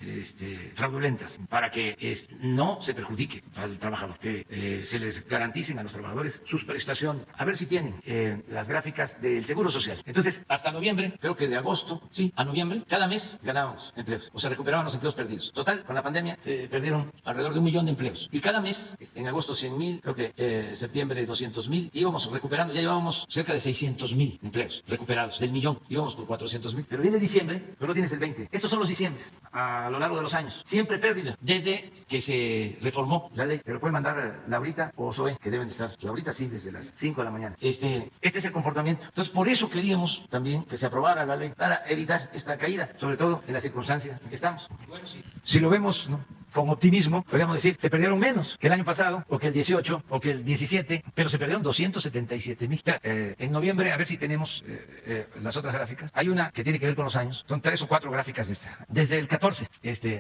fraudulentas, para que no se perjudique al trabajador, que se les garanticen a los trabajadores sus prestaciones. A ver si tienen las gráficas del Seguro Social. Entonces, hasta noviembre, creo que de agosto, a noviembre, cada mes ganábamos empleos, o se recuperaban los empleos perdidos. Total, con la pandemia se perdieron alrededor de 1 millón de empleos. Y cada mes, en agosto 100,000, creo que septiembre 200,000, íbamos recuperando, ya llevábamos cerca de 600,000 empleos recuperados del millón, íbamos por 400,000. Pero viene diciembre, pero no tienes el 20. Estos son los diciembres a lo largo de los años. Siempre pérdida. Desde que se reformó la ley. Te lo puede mandar Laurita o Zoe, que deben de estar. Laurita sí, desde las 5 de la mañana. Este es el comportamiento. Entonces, por eso queríamos también que se aprobara la ley, para evitar esta caída, sobre todo en la circunstancia en que estamos. Bueno, sí. Si lo vemos, ¿no?, con optimismo, podríamos decir, se perdieron menos que el año pasado, o que el 18, o que el 17, pero se perdieron 277,000. En noviembre, a ver si tenemos las otras gráficas. Hay una que tiene que ver con los años. Son 3 o 4 gráficas de esta. Desde el 14,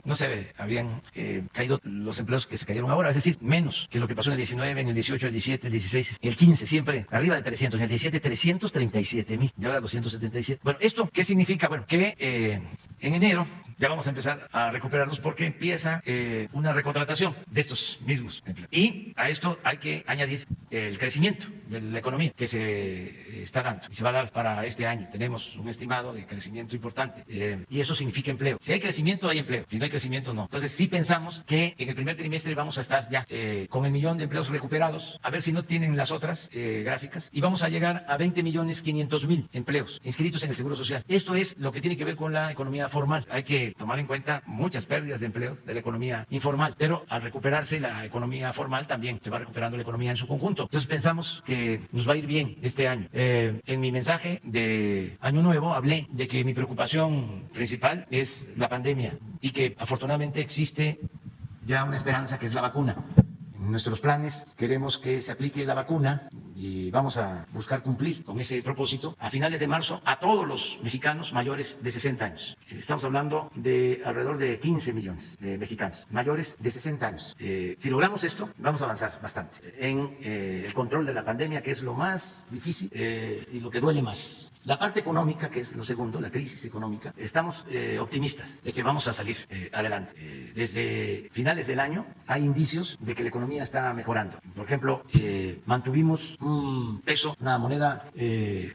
no se habían caído los empleos que se cayeron ahora, es decir, menos que lo que pasó en el 19, en el 18, el 17, el 16, el 15, siempre arriba de 300. En el 17, 337,000. Y ahora 277. Bueno, ¿esto qué significa? Bueno, que en enero ya vamos a empezar a recuperarlos porque empieza una recontratación de estos mismos empleos. Y a esto hay que añadir el crecimiento de la economía que se está dando y se va a dar para este año. Tenemos un estimado de crecimiento importante y eso significa empleo. Si hay crecimiento, hay empleo. Si no hay crecimiento, no. Entonces sí pensamos que en el primer trimestre vamos a estar ya con 1.000.000 de empleos recuperados, a ver si no tienen las otras gráficas, y vamos a llegar a 20.500.000 empleos inscritos en el Seguro Social. Esto es lo que tiene que ver con la economía formal. Hay que tomar en cuenta muchas pérdidas de empleo de la economía informal, pero al recuperarse la economía formal también se va recuperando la economía en su conjunto. Entonces pensamos que nos va a ir bien este año. En mi mensaje de Año Nuevo hablé de que mi preocupación principal es la pandemia y que afortunadamente existe ya una esperanza, que es la vacuna. En nuestros planes queremos que se aplique la vacuna y vamos a buscar cumplir con ese propósito a finales de marzo a todos los mexicanos mayores de 60 años. Estamos hablando de alrededor de 15 millones de mexicanos mayores de 60 años. Si logramos esto, vamos a avanzar bastante en el control de la pandemia, que es lo más difícil y lo que duele más. La parte económica, que es lo segundo, la crisis económica, estamos optimistas de que vamos a salir adelante. Desde finales del año hay indicios de que la economía está mejorando. Por ejemplo, mantuvimos un peso, una moneda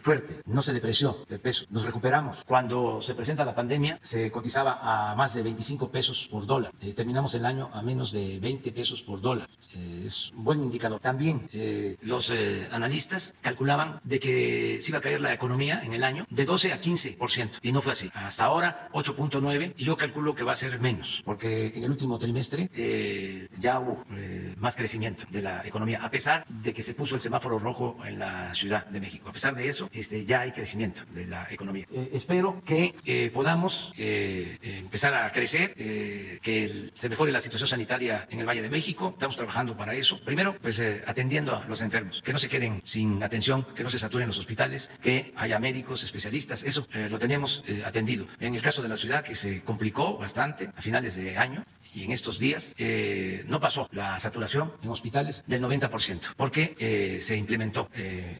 fuerte, no se depreció el peso, nos recuperamos. Cuando se presenta la pandemia se cotizaba a más de 25 pesos por dólar. Terminamos el año a menos de 20 pesos por dólar. Es un buen indicador. También los analistas calculaban de que se iba a caer la economía en el año de 12 a 15%, y no fue así. Hasta ahora 8.9%, y yo calculo que va a ser menos, porque en el último trimestre ya hubo más crecimiento de la economía, a pesar de que se puso el semáforo rojo en la Ciudad de México. A pesar de eso, ya hay crecimiento de la economía. Espero que podamos empezar a crecer, que se mejore la situación sanitaria en el Valle de México. Estamos trabajando para eso. Primero, pues atendiendo a los enfermos, que no se queden sin atención, que no se saturen los hospitales, que haya médicos, especialistas. Eso lo tenemos atendido. En el caso de la ciudad, que se complicó bastante a finales de año y en estos días, no pasó la saturación en hospitales del 90%, porque se implementó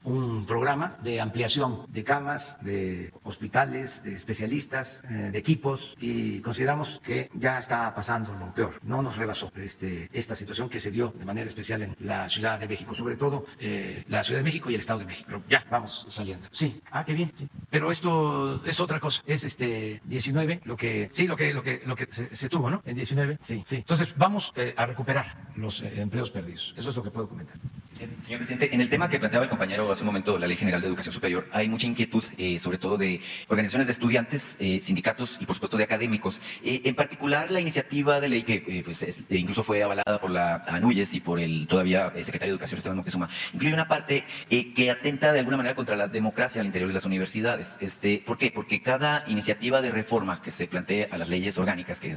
un programa de ampliación de camas, de hospitales, de especialistas, de equipos, y consideramos que ya está pasando lo peor. No nos rebasó esta situación que se dio de manera especial en la Ciudad de México, sobre todo la Ciudad de México y el Estado de México. Pero ya vamos saliendo. Sí, qué bien. Sí. Pero esto es otra cosa. Es 19 lo que se tuvo, ¿no? En 19. Sí. Entonces vamos a recuperar los empleos perdidos. Eso es lo que puedo comentar. Señor presidente, en el tema que planteaba el compañero hace un momento, la Ley General de Educación Superior, hay mucha inquietud, sobre todo de organizaciones de estudiantes, sindicatos y por supuesto de académicos. En particular, la iniciativa de ley que incluso fue avalada por la ANUYES y por el todavía secretario de Educación, Esteban Moctezuma, incluye una parte que atenta de alguna manera contra la democracia al interior de las universidades. ¿Por qué? Porque cada iniciativa de reforma que se plantee a las leyes orgánicas, que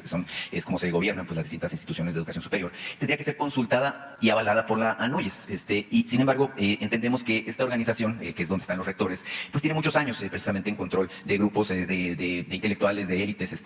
es como se gobiernan pues las distintas instituciones de educación superior, tendría que ser consultada y avalada por la ANUYES. Y sin embargo, entendemos que esta organización, que es donde están los rectores, pues tiene muchos años precisamente en control de grupos de intelectuales, de élites,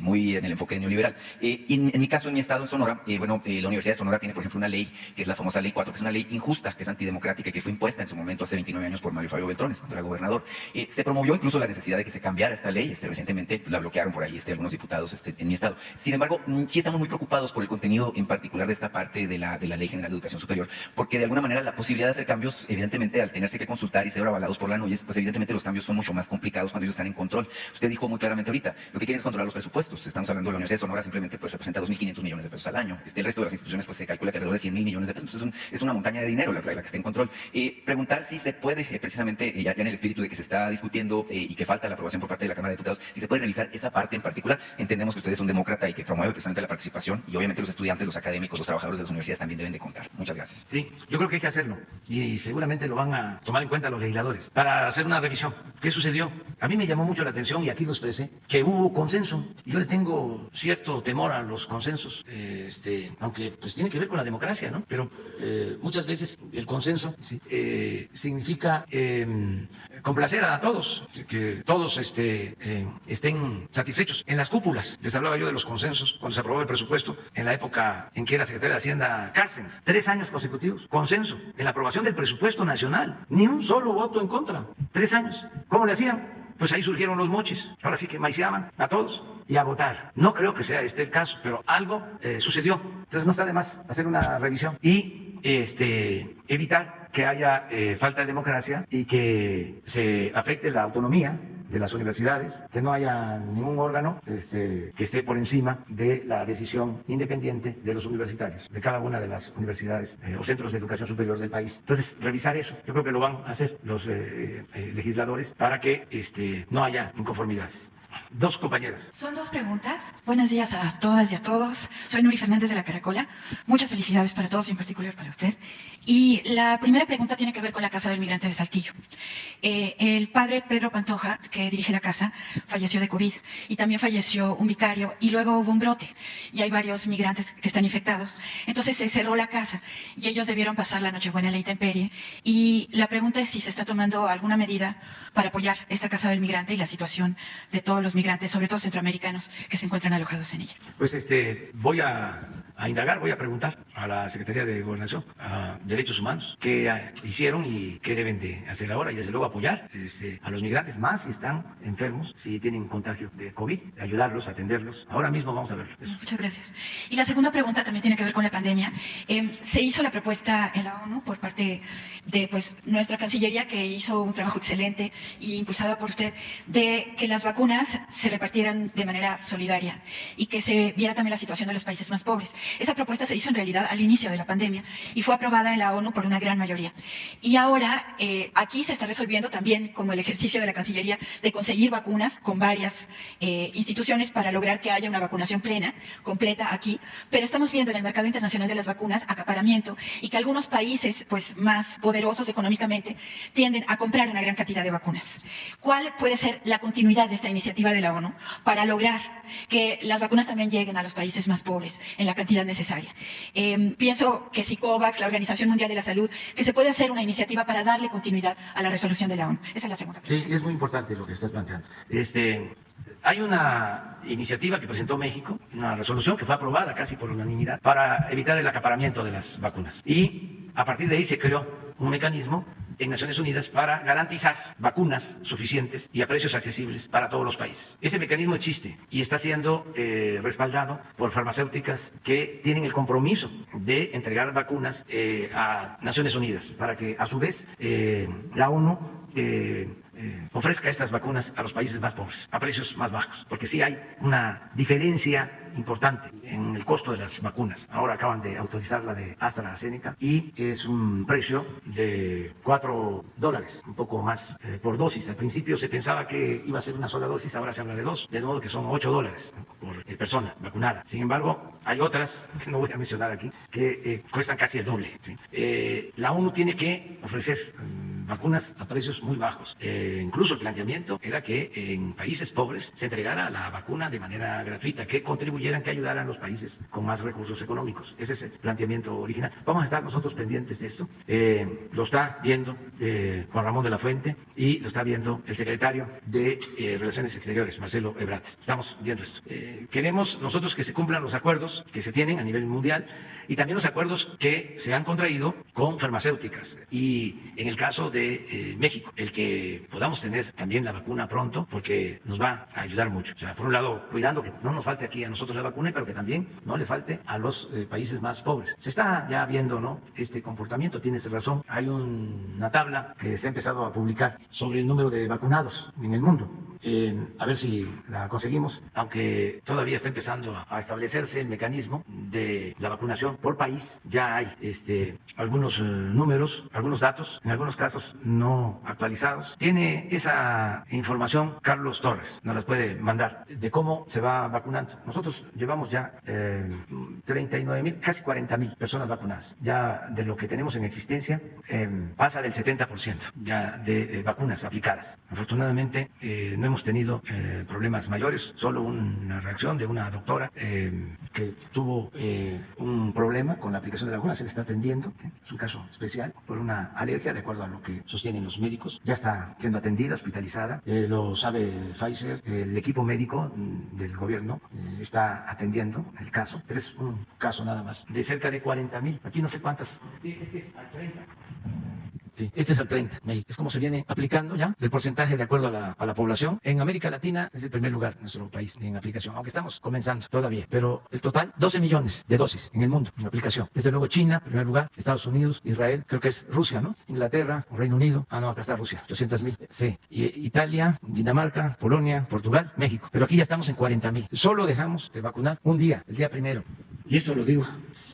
muy en el enfoque neoliberal. Y en mi caso, en mi estado, en Sonora, la Universidad de Sonora tiene, por ejemplo, una ley, que es la famosa Ley 4, que es una ley injusta, que es antidemocrática y que fue impuesta en su momento hace 29 años por Mario Fabio Beltrones, cuando era gobernador. Se promovió incluso la necesidad de que se cambiara esta ley. Recientemente la bloquearon por ahí algunos diputados en mi estado. Sin embargo, sí estamos muy preocupados por el contenido en particular de esta parte de la Ley General de Educación Superior, porque de alguna manera la posibilidad de hacer cambios, evidentemente, al tenerse que consultar y ser avalados por la ANUYES, pues evidentemente los cambios son mucho más complicados cuando ellos están en control. Usted dijo muy claramente ahorita, lo que quieren es controlar los presupuestos. Estamos hablando de la Universidad de Sonora, simplemente pues representa 2.500 millones de pesos al año. El resto de las instituciones pues se calcula que alrededor de 100.000 millones de pesos. Pues es una montaña de dinero la que está en control. Preguntar si se puede, precisamente, ya en el espíritu de que se está discutiendo y que falta la aprobación por parte de la Cámara de Diputados, si se puede revisar esa parte en particular. Entendemos que usted es un demócrata y que promueve precisamente la participación, y obviamente los estudiantes, los académicos, los trabajadores de las universidades también deben de contar. Muchas gracias. Sí, yo creo que hay que hacerlo, y seguramente lo van a tomar en cuenta los legisladores para hacer una revisión. ¿Qué sucedió? A mí me llamó mucho la atención, y aquí lo expresé, que hubo consenso. Yo le tengo cierto temor a los consensos, aunque pues tiene que ver con la democracia, ¿no? Pero muchas veces el consenso significa complacer a todos, que todos estén satisfechos. En las cúpulas, les hablaba yo de los consensos cuando se aprobó el presupuesto en la época en que era secretario de Hacienda Cárcens. 3 años consecutivos, consenso en la aprobación del presupuesto nacional, ni un solo voto en contra. 3 años. ¿Cómo le hacían? Pues ahí surgieron los moches. Ahora sí que maiciaban a todos y a votar. No creo que sea el caso, pero algo sucedió. Entonces no está de más hacer una revisión y evitar que haya falta de democracia y que se afecte la autonomía de las universidades, que no haya ningún órgano que esté por encima de la decisión independiente de los universitarios, de cada una de las universidades o centros de educación superior del país. Entonces, revisar eso, yo creo que lo van a hacer los legisladores para que no haya inconformidades. Dos compañeras. Son dos preguntas. Buenos días a todas y a todos. Soy Nuri Fernández de la Caracola. Muchas felicidades para todos y en particular para usted. Y la primera pregunta tiene que ver con la Casa del Migrante de Saltillo. El padre Pedro Pantoja, que dirige la casa, falleció de COVID y también falleció un vicario y luego hubo un brote y hay varios migrantes que están infectados. Entonces se cerró la casa y ellos debieron pasar la Nochebuena en la intemperie. Y la pregunta es si se está tomando alguna medida para apoyar esta Casa del Migrante y la situación de todos los migrantes, sobre todo centroamericanos, que se encuentran alojados en ella. Pues voy a indagar, voy a preguntar a la Secretaría de Gobernación, a Derechos Humanos, qué hicieron y qué deben de hacer ahora, y desde luego apoyar a los migrantes, más si están enfermos, si tienen contagio de COVID, ayudarlos, atenderlos. Ahora mismo vamos a verlo. Muchas gracias. Y la segunda pregunta también tiene que ver con la pandemia. Se hizo la propuesta en la ONU por parte de nuestra Cancillería, que hizo un trabajo excelente y impulsada por usted, de que las vacunas se repartieran de manera solidaria y que se viera también la situación de los países más pobres. Esa propuesta se hizo en realidad al inicio de la pandemia y fue aprobada en la ONU por una gran mayoría. Y ahora aquí se está resolviendo también como el ejercicio de la Cancillería de conseguir vacunas con varias instituciones para lograr que haya una vacunación plena, completa aquí, pero estamos viendo en el mercado internacional de las vacunas acaparamiento y que algunos países más poderosos económicamente tienden a comprar una gran cantidad de vacunas. ¿Cuál puede ser la continuidad de esta iniciativa de la ONU para lograr que las vacunas también lleguen a los países más pobres en la cantidad necesaria? Pienso que si COVAX, la Organización Mundial de la Salud, que se puede hacer una iniciativa para darle continuidad a la resolución de la ONU. Esa es la segunda pregunta. Sí, es muy importante lo que estás planteando. Hay una iniciativa que presentó México, una resolución que fue aprobada casi por unanimidad para evitar el acaparamiento de las vacunas. Y a partir de ahí se creó un mecanismo en Naciones Unidas para garantizar vacunas suficientes y a precios accesibles para todos los países. Ese mecanismo existe y está siendo respaldado por farmacéuticas que tienen el compromiso de entregar vacunas a Naciones Unidas para que a su vez la ONU ofrezca estas vacunas a los países más pobres, a precios más bajos, porque sí hay una diferencia importante en el costo de las vacunas. Ahora acaban de autorizar la de AstraZeneca y es un precio de $4, un poco más por dosis. Al principio se pensaba que iba a ser una sola dosis, ahora se habla de dos, de modo que son $8 por persona vacunada. Sin embargo, hay otras, que no voy a mencionar aquí, que cuestan casi el doble. La ONU tiene que ofrecer vacunas a precios muy bajos. Incluso el planteamiento era que en países pobres se entregara la vacuna de manera gratuita, que contribuyeran, que ayudaran a los países con más recursos económicos. Ese es el planteamiento original. Vamos a estar nosotros pendientes de esto. Lo está viendo Juan Ramón de la Fuente y lo está viendo el secretario de Relaciones Exteriores, Marcelo Ebrard. Estamos viendo esto. Queremos nosotros que se cumplan los acuerdos que se tienen a nivel mundial y también los acuerdos que se han contraído con farmacéuticas. Y en el caso de México, el que podamos tener también la vacuna pronto, porque nos va a ayudar mucho. O sea, por un lado, cuidando que no nos falte aquí a nosotros la vacuna, pero que también no le falte a los países más pobres. Se está ya viendo, ¿no?, este comportamiento. Tienes razón. Hay una tabla que se ha empezado a publicar sobre el número de vacunados en el mundo. A ver si la conseguimos, aunque todavía está empezando a establecerse el mecanismo de la vacunación por país. Ya hay algunos números, algunos datos, en algunos casos no actualizados. Tiene esa información Carlos Torres, nos las puede mandar, de cómo se va vacunando. Nosotros llevamos ya 39,000, casi 40,000 personas vacunadas. Ya de lo que tenemos en existencia pasa del 70% ya de vacunas aplicadas. Afortunadamente no hemos tenido problemas mayores, solo una reacción de una doctora que tuvo un problema con la aplicación de la vacuna, se le está atendiendo, ¿sí? Es un caso especial por una alergia, de acuerdo a lo que sostienen los médicos. Ya está siendo atendida, hospitalizada, lo sabe Pfizer, el equipo médico del gobierno está atendiendo el caso, pero es un caso nada más, de cerca de 40,000, aquí no sé cuántas, sí, es 30. Sí, este es el 30, México. Es como se viene aplicando ya el porcentaje de acuerdo a la población. En América Latina es el primer lugar nuestro país en aplicación, aunque estamos comenzando todavía. Pero el total, 12 millones de dosis en el mundo en aplicación. Desde luego China, primer lugar, Estados Unidos, Israel, creo que es Rusia, ¿no? Inglaterra, Reino Unido, no, acá está Rusia, 800,000, sí. Y Italia, Dinamarca, Polonia, Portugal, México. Pero aquí ya estamos en 40,000. Solo dejamos de vacunar un día, el día primero. Y esto lo digo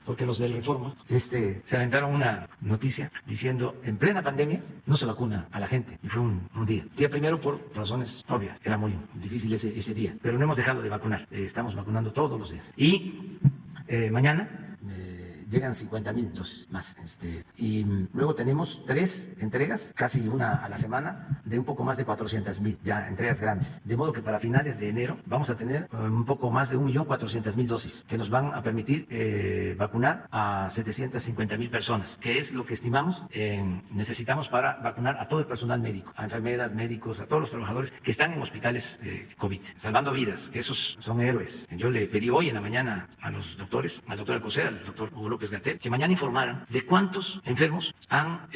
porque los del Reforma se aventaron una noticia diciendo en plena pandemia no se vacuna a la gente. Y fue un día primero por razones obvias. Era muy difícil ese día. Pero no hemos dejado de vacunar. Estamos vacunando todos los días. Y mañana llegan 50,000 dosis más. Y luego tenemos 3 entregas, casi una a la semana, de un poco más de 400,000, ya entregas grandes. De modo que para finales de enero vamos a tener un poco más de 1,400,000 dosis que nos van a permitir vacunar a 750,000 personas, que es lo que estimamos necesitamos para vacunar a todo el personal médico, a enfermeras, médicos, a todos los trabajadores que están en hospitales COVID, salvando vidas, que esos son héroes. Yo le pedí hoy en la mañana a los doctores, al doctor Alcocer, al doctor Hugo López-Gatell, que mañana informaran de cuántos enfermos han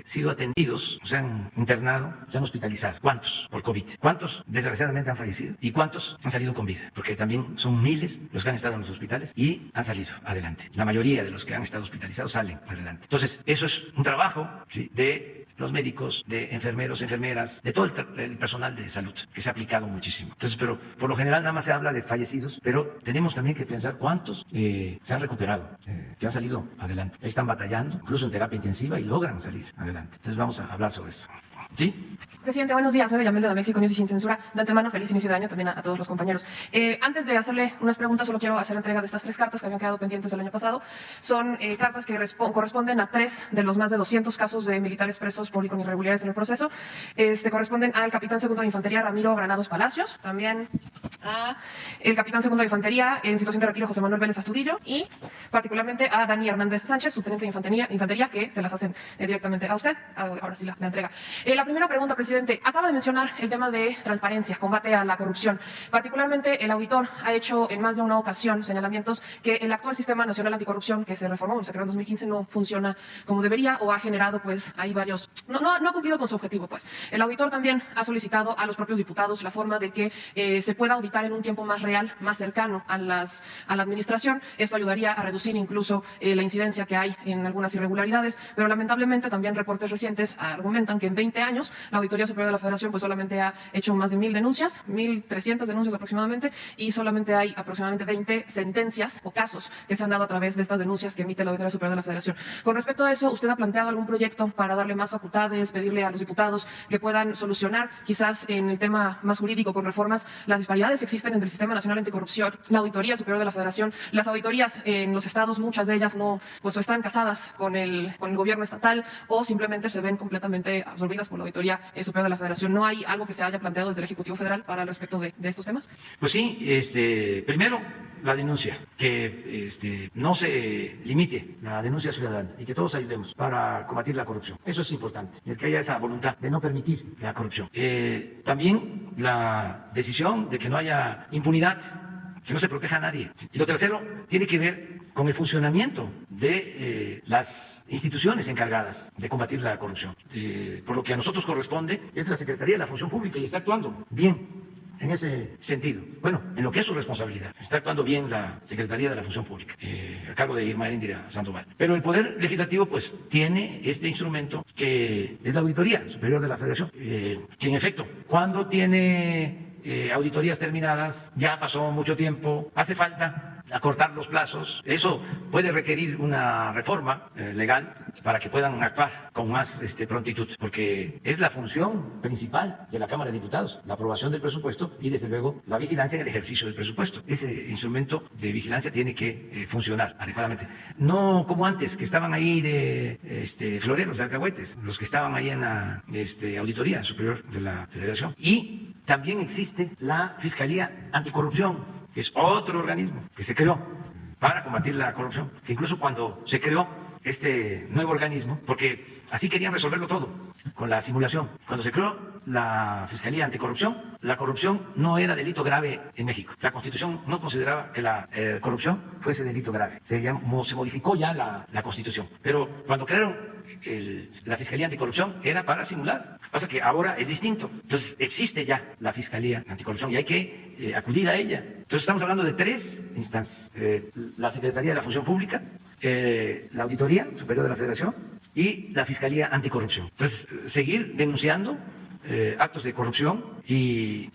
sido atendidos, o se han internado, se han hospitalizado, cuántos por COVID, cuántos desgraciadamente han fallecido y cuántos han salido con vida, porque también son miles los que han estado en los hospitales y han salido adelante. La mayoría de los que han estado hospitalizados salen adelante. Entonces, eso es un trabajo, ¿sí?, de los médicos, de enfermeros, enfermeras, de todo el personal de salud, que se ha aplicado muchísimo. Entonces, pero por lo general nada más se habla de fallecidos, pero tenemos también que pensar cuántos se han recuperado, que han salido adelante. Ahí están batallando, incluso en terapia intensiva, y logran salir adelante. Entonces vamos a hablar sobre eso. ¿Sí? Presidente, buenos días. Soy Bellamel de México News y Sin Censura. De antemano, feliz inicio de año también a todos los compañeros. Antes de hacerle unas preguntas, solo quiero hacer entrega de estas 3 cartas que habían quedado pendientes el año pasado. Son cartas que corresponden a 3 de los más de 200 casos de militares presos por irregularidades en el proceso. Corresponden al capitán segundo de Infantería Ramiro Granados Palacios, también a el capitán segundo de Infantería en situación de retiro José Manuel Vélez Astudillo y particularmente a Dani Hernández Sánchez, subteniente de Infantería, que se las hacen directamente a usted. Ahora sí la entrega. La primera pregunta, presidente. Acaba de mencionar el tema de transparencia, combate a la corrupción. Particularmente, el auditor ha hecho en más de una ocasión señalamientos que el actual Sistema Nacional Anticorrupción, que se reformó, se creó en 2015, no funciona como debería o ha generado, pues, hay varios... No ha cumplido con su objetivo, pues. El auditor también ha solicitado a los propios diputados la forma de que se pueda auditar en un tiempo más real, más cercano a la administración. Esto ayudaría a reducir incluso la incidencia que hay en algunas irregularidades, pero lamentablemente también reportes recientes argumentan que en 20 años la Auditoría Superior de la Federación pues solamente ha hecho más de 1,000 denuncias, 1,300 denuncias aproximadamente, y solamente hay aproximadamente 20 sentencias o casos que se han dado a través de estas denuncias que emite la Auditoría Superior de la Federación. Con respecto a eso, ¿usted ha planteado algún proyecto para darle más facultades, pedirle a los diputados que puedan solucionar quizás en el tema más jurídico con reformas las disparidades que existen entre el Sistema Nacional Anticorrupción, la Auditoría Superior de la Federación? Las auditorías en los estados, muchas de ellas no, pues están casadas con el gobierno estatal o simplemente se ven completamente absorbidas por la Auditoría Superior de la Federación. ¿No hay algo que se haya planteado desde el Ejecutivo Federal para el respecto de estos temas? Pues sí, primero la denuncia, que no se limite la denuncia ciudadana y que todos ayudemos para combatir la corrupción. Eso es importante, el que haya esa voluntad de no permitir la corrupción. También la decisión de que no haya impunidad, que no se proteja a nadie. Y lo tercero tiene que ver con el funcionamiento de las instituciones encargadas de combatir la corrupción. Por lo que a nosotros corresponde es la Secretaría de la Función Pública y está actuando bien en ese sentido. Bueno, en lo que es su responsabilidad. Está actuando bien la Secretaría de la Función Pública, a cargo de Irma Heréndira Sandoval. Pero el Poder Legislativo, pues, tiene este instrumento que es la Auditoría Superior de la Federación, que en efecto, cuando tiene auditorías terminadas, ya pasó mucho tiempo, hace falta acortar los plazos. Eso puede requerir una reforma legal para que puedan actuar con más prontitud, porque es la función principal de la Cámara de Diputados, la aprobación del presupuesto y desde luego la vigilancia en el ejercicio del presupuesto. Ese instrumento de vigilancia tiene que funcionar adecuadamente. No como antes, que estaban ahí de floreros, de alcahuetes, los que estaban ahí en la Auditoría Superior de la Federación. Y también existe la Fiscalía Anticorrupción, que es otro organismo que se creó para combatir la corrupción, que incluso cuando se creó este nuevo organismo, porque así querían resolverlo todo, con la simulación. Cuando se creó la Fiscalía Anticorrupción, la corrupción no era delito grave en México. La Constitución no consideraba que la corrupción fuese delito grave. Se modificó ya la Constitución. Pero cuando crearon la Fiscalía Anticorrupción era para simular. Pasa que ahora es distinto. Entonces existe ya la Fiscalía Anticorrupción y hay que acudir a ella. Entonces estamos hablando de 3 instancias. La Secretaría de la Función Pública, la Auditoría Superior de la Federación y la Fiscalía Anticorrupción. Entonces seguir denunciando actos de corrupción y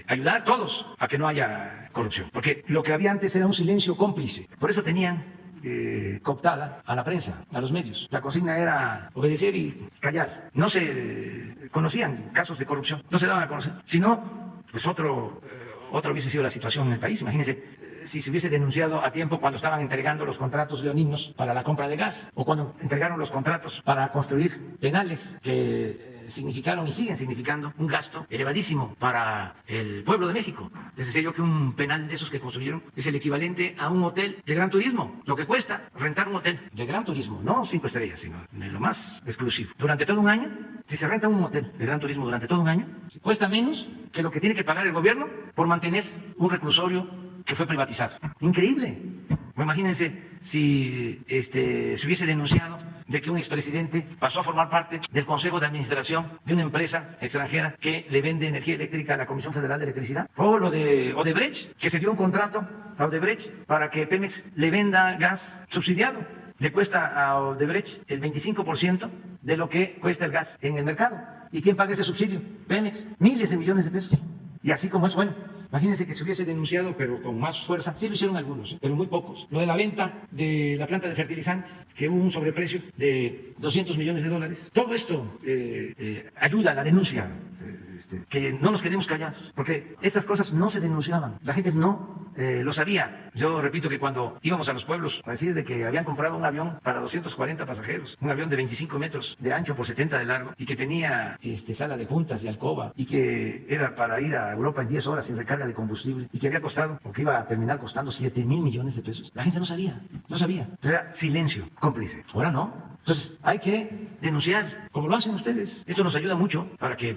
ayudar todos a que no haya corrupción. Porque lo que había antes era un silencio cómplice. Por eso tenían cooptada a la prensa, a los medios. La consigna era obedecer y callar. No se conocían casos de corrupción, no se daban a conocer. Si no, pues otra hubiese sido la situación en el país. Imagínense si se hubiese denunciado a tiempo cuando estaban entregando los contratos leoninos para la compra de gas o cuando entregaron los contratos para construir penales que significaron y siguen significando un gasto elevadísimo para el pueblo de México. Les decía yo que un penal de esos que construyeron es el equivalente a un hotel de gran turismo, lo que cuesta rentar un hotel de gran turismo, no 5 estrellas, sino de lo más exclusivo. Durante todo un año, si se renta un hotel de gran turismo durante todo un año, cuesta menos que lo que tiene que pagar el gobierno por mantener un reclusorio que fue privatizado. Increíble. Imagínense si se hubiese denunciado de que un expresidente pasó a formar parte del Consejo de Administración de una empresa extranjera que le vende energía eléctrica a la Comisión Federal de Electricidad. O lo de Odebrecht, que se dio un contrato a Odebrecht para que Pemex le venda gas subsidiado. Le cuesta a Odebrecht el 25% de lo que cuesta el gas en el mercado. ¿Y quién paga ese subsidio? Pemex. Miles de millones de pesos. Y así como es, bueno, imagínense que se hubiese denunciado, pero con más fuerza. Sí lo hicieron algunos, pero muy pocos. Lo de la venta de la planta de fertilizantes, que hubo un sobreprecio de $200 millones. Todo esto ayuda a la denuncia, que no nos quedemos callados, porque estas cosas no se denunciaban. La gente no lo sabía. Yo repito que cuando íbamos a los pueblos a decir de que habían comprado un avión para 240 pasajeros, un avión de 25 metros de ancho por 70 de largo, y que tenía sala de juntas y alcoba, y que era para ir a Europa en 10 horas sin recarga de combustible, y que había costado, o que iba a terminar costando $7,000 millones. La gente no sabía. Era silencio cómplice. Ahora no. Entonces hay que denunciar, como lo hacen ustedes. Esto nos ayuda mucho para que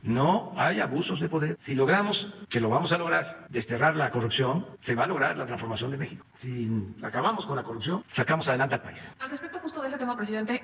no haya abusos de poder. Si logramos, que lo vamos a lograr, desterrar la corrupción, se va a lograr la transformación de México. Si acabamos con la corrupción, sacamos adelante al país. Al respecto justo de ese tema, presidente,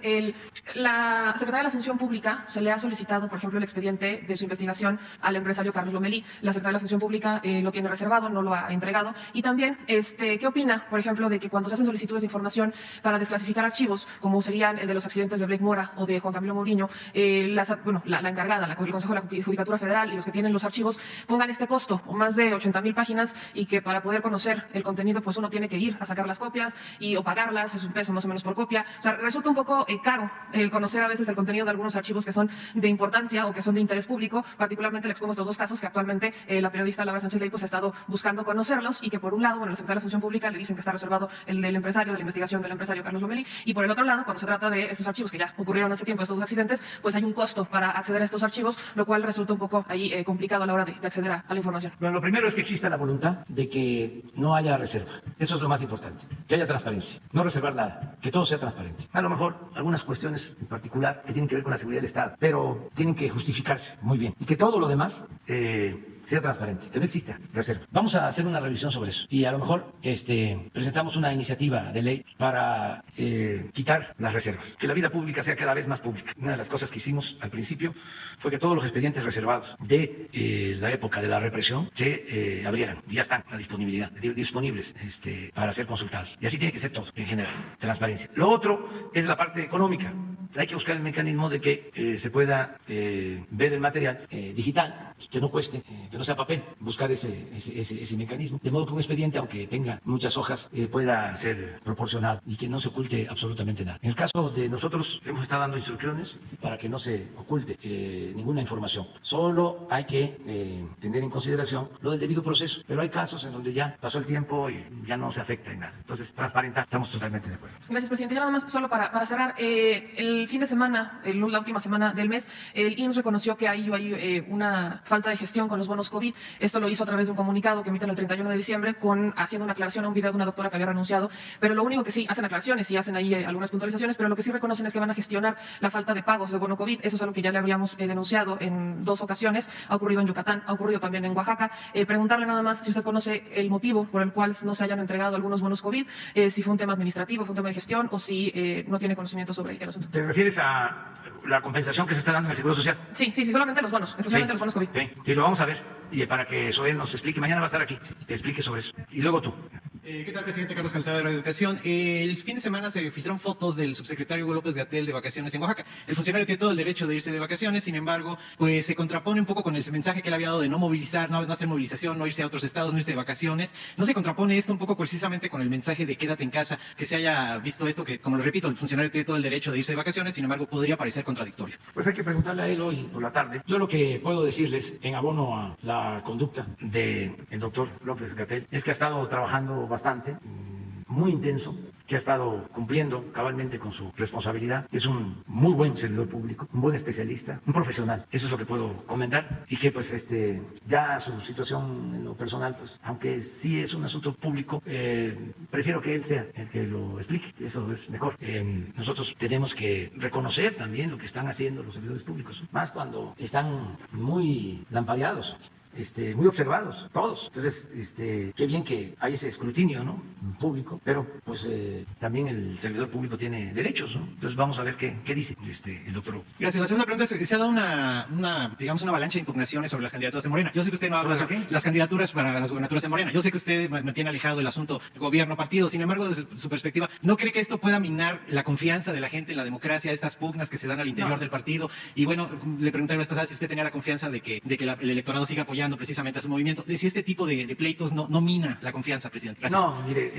la Secretaría de la Función Pública se le ha solicitado, por ejemplo, el expediente de su investigación al empresario Carlos Lomelí. La Secretaría de la Función Pública lo tiene reservado, no lo ha entregado. Y también, ¿qué opina, por ejemplo, de que cuando se hacen solicitudes de información para desclasificar archivos, como serían el de los accidentes de Blake Mora o de Juan Camilo Mourinho, la encargada, el Consejo de la Judicatura Federal y los que tienen los archivos pongan este costo, o más de 80,000 páginas, y que para poder conocer el contenido, pues uno tiene que ir a sacar las copias o pagarlas, es $1 más o menos por copia. O sea, resulta un poco caro el conocer a veces el contenido de algunos archivos que son de importancia o que son de interés público. Particularmente le expongo estos 2 casos que actualmente la periodista Laura Sánchez Ley pues ha estado buscando conocerlos, y que por un lado, la Secretaría de la Función Pública le dicen que está reservado el del empresario, de la investigación del empresario Carlos Lomelí, y por el otro lado, cuando se trata de estos archivos que ya ocurrieron hace tiempo, estos accidentes, pues hay un costo para acceder a estos archivos, lo cual resulta un poco ahí complicado a la hora de acceder a la información. Bueno, lo primero es que exista la voluntad de que no haya reserva. Eso es lo más importante, que haya transparencia, no reservar nada, que todo sea transparente. A lo mejor algunas cuestiones en particular que tienen que ver con la seguridad del Estado, pero tienen que justificarse muy bien, y que todo lo demás sea transparente, que no exista reserva. Vamos a hacer una revisión sobre eso y a lo mejor presentamos una iniciativa de ley para quitar las reservas, que la vida pública sea cada vez más pública. Una de las cosas que hicimos al principio fue que todos los expedientes reservados de la época de la represión se abrieran, y ya están a disponibilidad, disponibles para ser consultados. Y así tiene que ser todo, en general, transparencia. Lo otro es la parte económica. Hay que buscar el mecanismo de que se pueda ver el material digital, que no cueste, que no sea papel, buscar ese mecanismo, de modo que un expediente, aunque tenga muchas hojas, pueda ser proporcionado y que no se oculte absolutamente nada. En el caso de nosotros, hemos estado dando instrucciones para que no se oculte ninguna información. Solo hay que tener en consideración lo del debido proceso, pero hay casos en donde ya pasó el tiempo y ya no se afecta en nada. Entonces, transparentar, estamos totalmente de acuerdo. Gracias, presidente. Y nada más, solo para cerrar, el fin de semana, la última semana del mes, el IMSS reconoció que hay una falta de gestión con los bonos COVID. Esto lo hizo a través de un comunicado que emiten el 31 de diciembre, haciendo una aclaración a un video de una doctora que había renunciado. Pero lo único que sí, hacen aclaraciones y hacen ahí algunas puntualizaciones, pero lo que sí reconocen es que van a gestionar la falta de pagos de bono COVID. Eso es algo que ya le habríamos denunciado en 2 ocasiones. Ha ocurrido en Yucatán, ha ocurrido también en Oaxaca. Preguntarle nada más si usted conoce el motivo por el cual no se hayan entregado algunos bonos COVID, si fue un tema administrativo, fue un tema de gestión o si no tiene conocimiento sobre el asunto. ¿Te refieres a la compensación que se está dando en el Seguro Social? Sí, solamente los bonos, exclusivamente los bonos COVID. Sí, lo vamos a ver. Y para que Zoé nos explique, mañana va a estar aquí, te explique sobre eso. Y luego tú. ¿Qué tal, presidente? Carlos Calzada de Radio Educación. El fin de semana se filtraron fotos del subsecretario Hugo López-Gatell de vacaciones en Oaxaca. El funcionario tiene todo el derecho de irse de vacaciones, sin embargo, pues se contrapone un poco con el mensaje que él había dado de no movilizar, no hacer movilización, no irse a otros estados, no irse de vacaciones. ¿No se contrapone esto un poco precisamente con el mensaje de quédate en casa, que se haya visto esto, que, como lo repito, el funcionario tiene todo el derecho de irse de vacaciones, sin embargo, podría parecer contradictorio? Pues hay que preguntarle a él hoy por la tarde. Yo lo que puedo decirles, en abono a la conducta del doctor López-Gatell, es que ha estado trabajando bastante, muy intenso, que ha estado cumpliendo cabalmente con su responsabilidad, que es un muy buen servidor público, un buen especialista, un profesional. Eso es lo que puedo comentar, y que pues ya su situación en lo personal, pues aunque sí es un asunto público, prefiero que él sea el que lo explique. Eso es mejor. Nosotros tenemos que reconocer también lo que están haciendo los servidores públicos, más cuando están muy lampareados. Muy observados, todos. Entonces, qué bien que hay ese escrutinio, ¿no?, público, pero pues también el servidor público tiene derechos, ¿no? Entonces vamos a ver qué dice el doctor. Gracias. La segunda pregunta es, se ha dado una avalancha de impugnaciones sobre las candidaturas de Morena. Yo sé que usted no habla de las candidaturas para las gubernaturas de Morena. Yo sé que usted mantiene alejado el asunto gobierno-partido. Sin embargo, desde su perspectiva, ¿no cree que esto pueda minar la confianza de la gente en la democracia, estas pugnas que se dan al interior del partido? Y bueno, le pregunté la vez pasada si usted tenía la confianza de que el electorado siga apoyando precisamente a su movimiento, de si este tipo de pleitos no mina la confianza, presidente. Gracias. No, mire,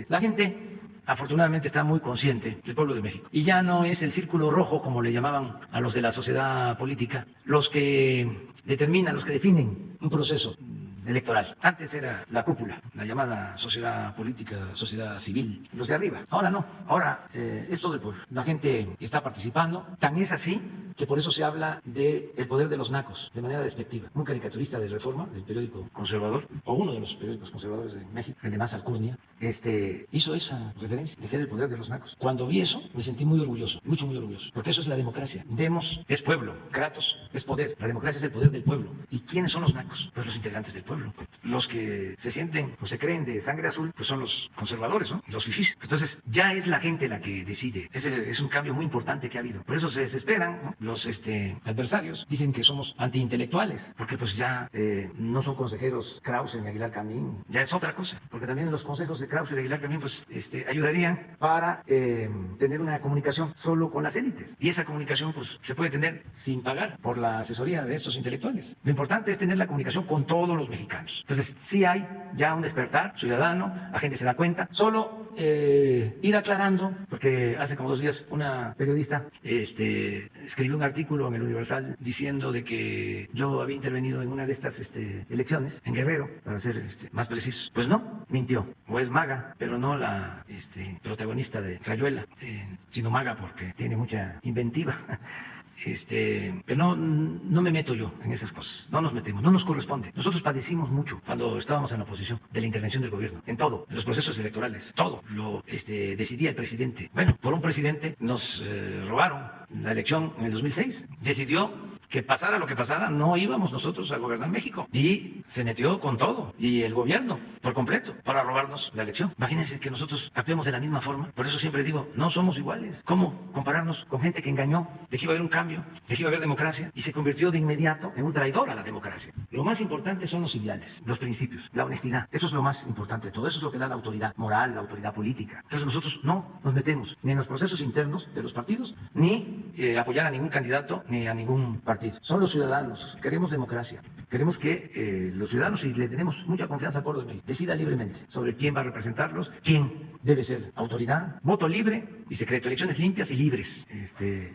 la gente afortunadamente está muy consciente del pueblo de México, y ya no es el círculo rojo, como le llamaban a los de la sociedad política, los que determinan, los que definen un proceso electoral. Antes era la cúpula, la llamada sociedad política, sociedad civil, los de arriba. Ahora no, ahora es todo el pueblo. La gente está participando, tan es así que por eso se habla del poder de los nacos, de manera despectiva. Un caricaturista de Reforma, del periódico conservador, o uno de los periódicos conservadores de México, el de Más Alcurnia, hizo esa referencia de que era el poder de los nacos. Cuando vi eso, me sentí muy orgulloso, mucho, muy orgulloso, porque eso es la democracia. Demos es pueblo, Kratos es poder, la democracia es el poder del pueblo. ¿Y quiénes son los nacos? Pues los integrantes del pueblo. Los que se sienten o se creen de sangre azul, pues son los conservadores, ¿no?, los fifís. Entonces, ya es la gente la que decide. Ese es un cambio muy importante que ha habido. Por eso se desesperan, ¿no?, los adversarios. Dicen que somos antiintelectuales, porque pues ya no son consejeros Krause ni Aguilar Camín. Ya es otra cosa, porque también los consejos de Krause y de Aguilar Camín pues ayudarían para tener una comunicación solo con las élites. Y esa comunicación pues se puede tener sin pagar por la asesoría de estos intelectuales. Lo importante es tener la comunicación con todos los mexicanos. Entonces, sí hay ya un despertar ciudadano, la gente se da cuenta. Solo ir aclarando, porque hace como 2 días una periodista escribió un artículo en el Universal diciendo de que yo había intervenido en una de estas elecciones en Guerrero, para ser más preciso. Pues no, mintió. O es maga, pero no la protagonista de Rayuela, sino maga porque tiene mucha inventiva. Pero no me meto yo en esas cosas. No nos metemos, no nos corresponde. Nosotros padecimos mucho cuando estábamos en la oposición de la intervención del gobierno, en todo, en los procesos electorales, todo lo decidía el presidente. Bueno, por un presidente nos robaron la elección en el 2006. Decidió que pasara lo que pasara, no íbamos nosotros a gobernar México. Y se metió con todo, y el gobierno por completo, para robarnos la elección. Imagínense que nosotros actuemos de la misma forma. Por eso siempre digo, no somos iguales. ¿Cómo compararnos con gente que engañó de que iba a haber un cambio, de que iba a haber democracia, y se convirtió de inmediato en un traidor a la democracia? Lo más importante son los ideales, los principios, la honestidad. Eso es lo más importante de todo. Eso es lo que da la autoridad moral, la autoridad política. Entonces nosotros no nos metemos ni en los procesos internos de los partidos, ni apoyar a ningún candidato, ni a ningún partido. Son los ciudadanos. Queremos democracia. queremos que los ciudadanos, y le tenemos mucha confianza a Pablo de Mello, decida libremente sobre quién va a representarlos, quién debe ser autoridad, voto libre y secreto, elecciones limpias y libres,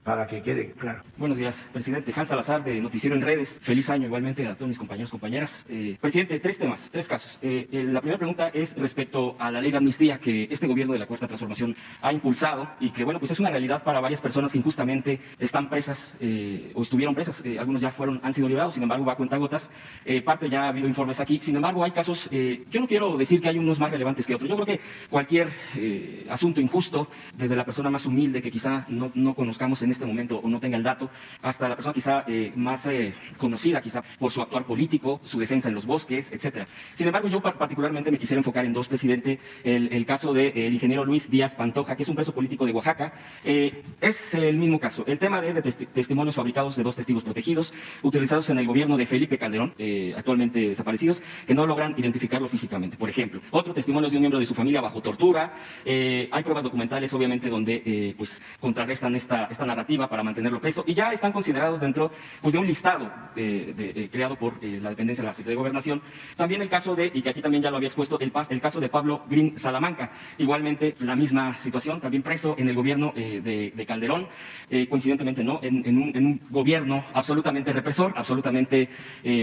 para que quede claro. Buenos días, presidente. Hans Salazar, de Noticiero en Redes. Feliz año igualmente a todos mis compañeros, compañeras. Presidente, tres casos. La primera pregunta es respecto a la ley de amnistía que este gobierno de la Cuarta Transformación ha impulsado y que, bueno, pues es una realidad para varias personas que injustamente están presas o estuvieron presas. Algunos ya han sido liberados, sin embargo, va a cuentagotas. Parte ya ha habido informes aquí. Sin embargo, hay casos, yo no quiero decir que hay unos más relevantes que otros. Yo creo que cualquier asunto injusto, desde la persona más humilde que quizá no conozcamos en este momento o no tenga el dato, hasta la persona quizá más conocida quizá por su actuar político, su defensa en los bosques, etcétera. Sin embargo, yo particularmente me quisiera enfocar en dos, presidente. El caso del ingeniero Luis Díaz Pantoja, que es un preso político de Oaxaca. Es el mismo caso. El tema es de testimonios fabricados de dos testigos protegidos, utilizados en el gobierno de Felipe Calderón, actualmente desaparecidos, que no logran identificarlo físicamente. Por ejemplo, otro testimonio es de un miembro de su familia bajo tortura. Hay pruebas documentales, obviamente, donde pues contrarrestan esta narrativa para mantenerlo preso, y ya están considerados dentro pues de un listado creado por la dependencia de la Secretaría de Gobernación. También el caso y que aquí también ya lo había expuesto, el caso de Pablo Green Salamanca, igualmente la misma situación, también preso en el gobierno de Calderón, coincidentemente no, en un gobierno absolutamente represor, absolutamente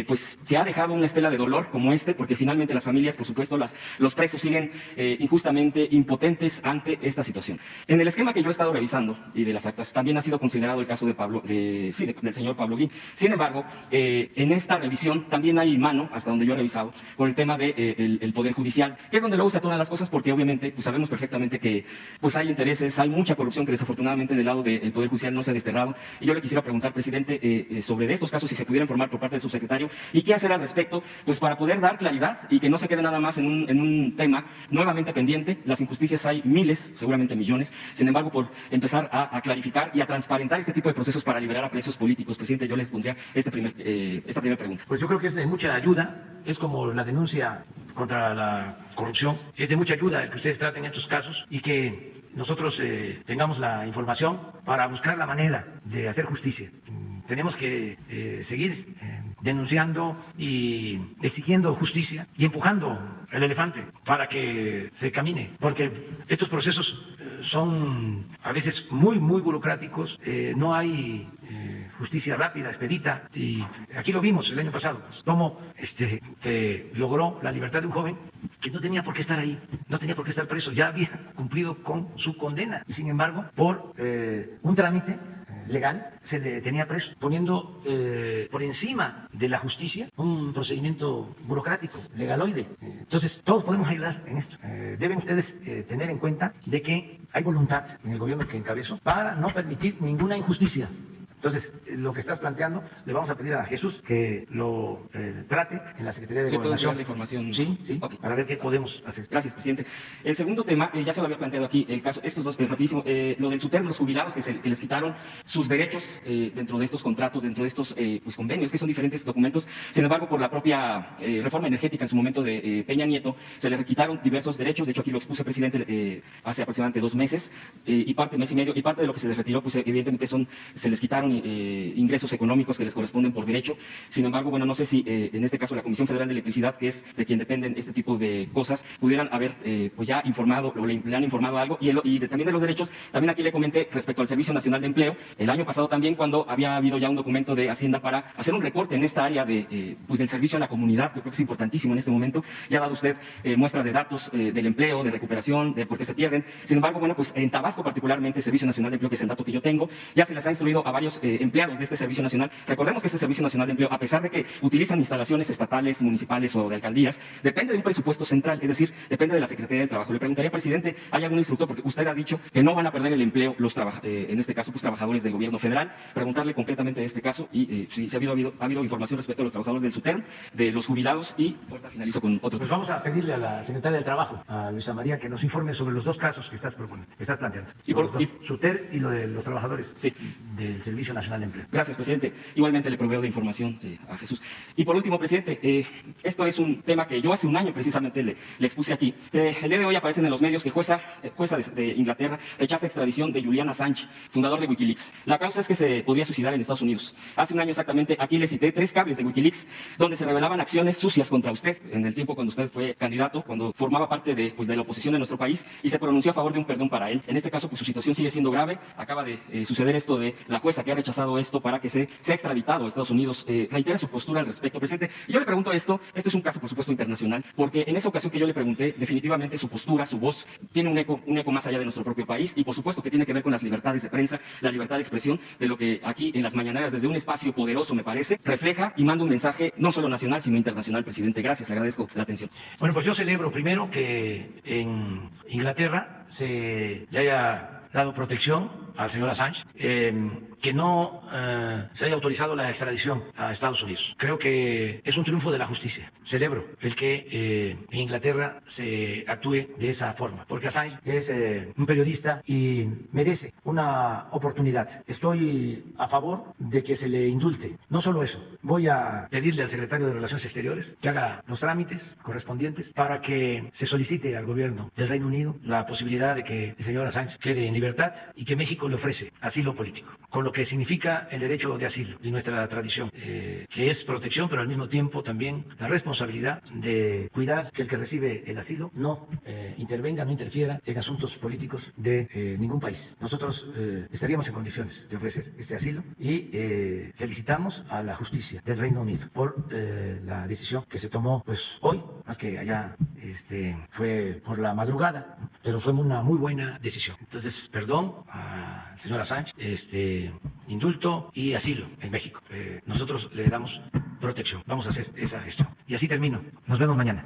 pues que ha dejado una estela de dolor como porque finalmente las familias, por supuesto, los presos siguen injustamente impotentes ante esta situación. En el esquema que yo he estado revisando y de las actas, también ha sido considerado el caso de del señor Pablo Green. Sin embargo, en esta revisión también hay mano, hasta donde yo he revisado, con el tema del Poder Judicial, que es donde luego se atoran las cosas, porque obviamente pues sabemos perfectamente que pues hay intereses, hay mucha corrupción que desafortunadamente del lado del Poder Judicial no se ha desterrado. Y yo le quisiera preguntar, presidente, sobre estos casos, si se pudiera informar por parte del subsecretario y qué hacer al respecto, pues para poder dar claridad y que no se quede nada más en un tema nuevamente pendiente. Las injusticias hay miles, seguramente millones. Sin embargo, por empezar a clarificar y a transparentar este tipo de procesos para liberar a presos políticos, presidente, yo les pondría esta primera pregunta. Pues yo creo que es de mucha ayuda, es como la denuncia contra la corrupción, es de mucha ayuda el que ustedes traten estos casos y que nosotros tengamos la información para buscar la manera de hacer justicia. Tenemos que seguir denunciando y exigiendo justicia y empujando el elefante para que se camine, porque estos procesos son a veces muy burocráticos, no hay justicia rápida, expedita, y aquí lo vimos el año pasado, cómo se logró la libertad de un joven que no tenía por qué estar ahí, no tenía por qué estar preso, ya había cumplido con su condena, y sin embargo, por un trámite legal, se le tenía preso, poniendo por encima de la justicia un procedimiento burocrático, legaloide. Entonces, todos podemos ayudar en esto. Deben ustedes tener en cuenta de que hay voluntad en el gobierno que encabezo para no permitir ninguna injusticia. Entonces, lo que estás planteando, le vamos a pedir a Jesús que lo trate en la Secretaría de Gobernación. La información? Sí, okay, para ver qué podemos hacer. Gracias, presidente. El segundo tema, ya se lo había planteado aquí, el caso, estos dos, rapidísimo, lo del SUTER, los jubilados que les quitaron sus derechos dentro de estos contratos, dentro de estos pues convenios, que son diferentes documentos. Sin embargo, por la propia reforma energética en su momento de Peña Nieto, se les quitaron diversos derechos. De hecho, aquí lo expuse, presidente, hace aproximadamente 2 meses, mes y medio, y parte de lo que se les retiró, pues evidentemente se les quitaron ingresos económicos que les corresponden por derecho. Sin embargo, bueno, no sé si en este caso la Comisión Federal de Electricidad, que es de quien dependen este tipo de cosas, pudieran haber pues ya informado o le han informado algo. Y también de los derechos, también aquí le comenté respecto al Servicio Nacional de Empleo, el año pasado también, cuando había habido ya un documento de Hacienda para hacer un recorte en esta área pues del servicio a la comunidad, que creo que es importantísimo en este momento. Ya ha dado usted muestra de datos del empleo, de recuperación, de por qué se pierden. Sin embargo, bueno, pues en Tabasco particularmente, el Servicio Nacional de Empleo, que es el dato que yo tengo, ya se les ha instruido a varios empleados de este Servicio Nacional. Recordemos que este Servicio Nacional de Empleo, a pesar de que utilizan instalaciones estatales, municipales o de alcaldías, depende de un presupuesto central, es decir, depende de la Secretaría del Trabajo. Le preguntaría, presidente, ¿hay algún instructor? Porque usted ha dicho que no van a perder el empleo en este caso, pues trabajadores del gobierno federal. Preguntarle concretamente de este caso y si ha habido información respecto a los trabajadores del SUTERM, de los jubilados, y ahorita finalizo con otro. Pues vamos a pedirle a la Secretaria del Trabajo, a Luisa María, que nos informe sobre los dos casos que estás planteando. Y por SUTER y lo de los trabajadores del Servicio Servicio Nacional de Empleo. Gracias, presidente. Igualmente le proveo de información a Jesús. Y por último, presidente, esto es un tema que yo hace un año precisamente le expuse aquí. El día de hoy aparecen en los medios que jueza de Inglaterra rechaza extradición de Julian Assange, fundador de Wikileaks. La causa es que se podría suicidar en Estados Unidos. Hace un año exactamente, aquí le cité 3 cables de Wikileaks donde se revelaban acciones sucias contra usted en el tiempo cuando usted fue candidato, cuando formaba parte de la oposición de nuestro país y se pronunció a favor de un perdón para él. En este caso, pues su situación sigue siendo grave. Acaba de suceder esto de la jueza que ha rechazado esto para que sea extraditado a Estados Unidos. Reitera su postura al respecto, presidente. Y yo le pregunto esto es un caso, por supuesto, internacional, porque en esa ocasión que yo le pregunté, definitivamente su postura, su voz, tiene un eco más allá de nuestro propio país y, por supuesto, que tiene que ver con las libertades de prensa, la libertad de expresión, de lo que aquí en las mañaneras, desde un espacio poderoso, me parece, refleja y manda un mensaje no solo nacional, sino internacional, presidente. Gracias, le agradezco la atención. Bueno, pues yo celebro primero que en Inglaterra se le haya dado protección al señor Assange, que no se haya autorizado la extradición a Estados Unidos. Creo que es un triunfo de la justicia. Celebro el que en Inglaterra se actúe de esa forma, porque Assange es un periodista y merece una oportunidad. Estoy a favor de que se le indulte. No solo eso, voy a pedirle al secretario de Relaciones Exteriores que haga los trámites correspondientes para que se solicite al gobierno del Reino Unido la posibilidad de que el señor Assange quede en libertad y que México le ofrece asilo político, con lo que significa el derecho de asilo y nuestra tradición, que es protección, pero al mismo tiempo también la responsabilidad de cuidar que el que recibe el asilo no intervenga, no interfiera en asuntos políticos de ningún país. Nosotros estaríamos en condiciones de ofrecer este asilo y felicitamos a la justicia del Reino Unido por la decisión que se tomó pues hoy, más que allá fue por la madrugada, pero fue una muy buena decisión. Entonces, perdón al señor Assange, indulto y asilo en México. Nosotros le damos protección. Vamos a hacer esa gestión. Y así termino. Nos vemos mañana.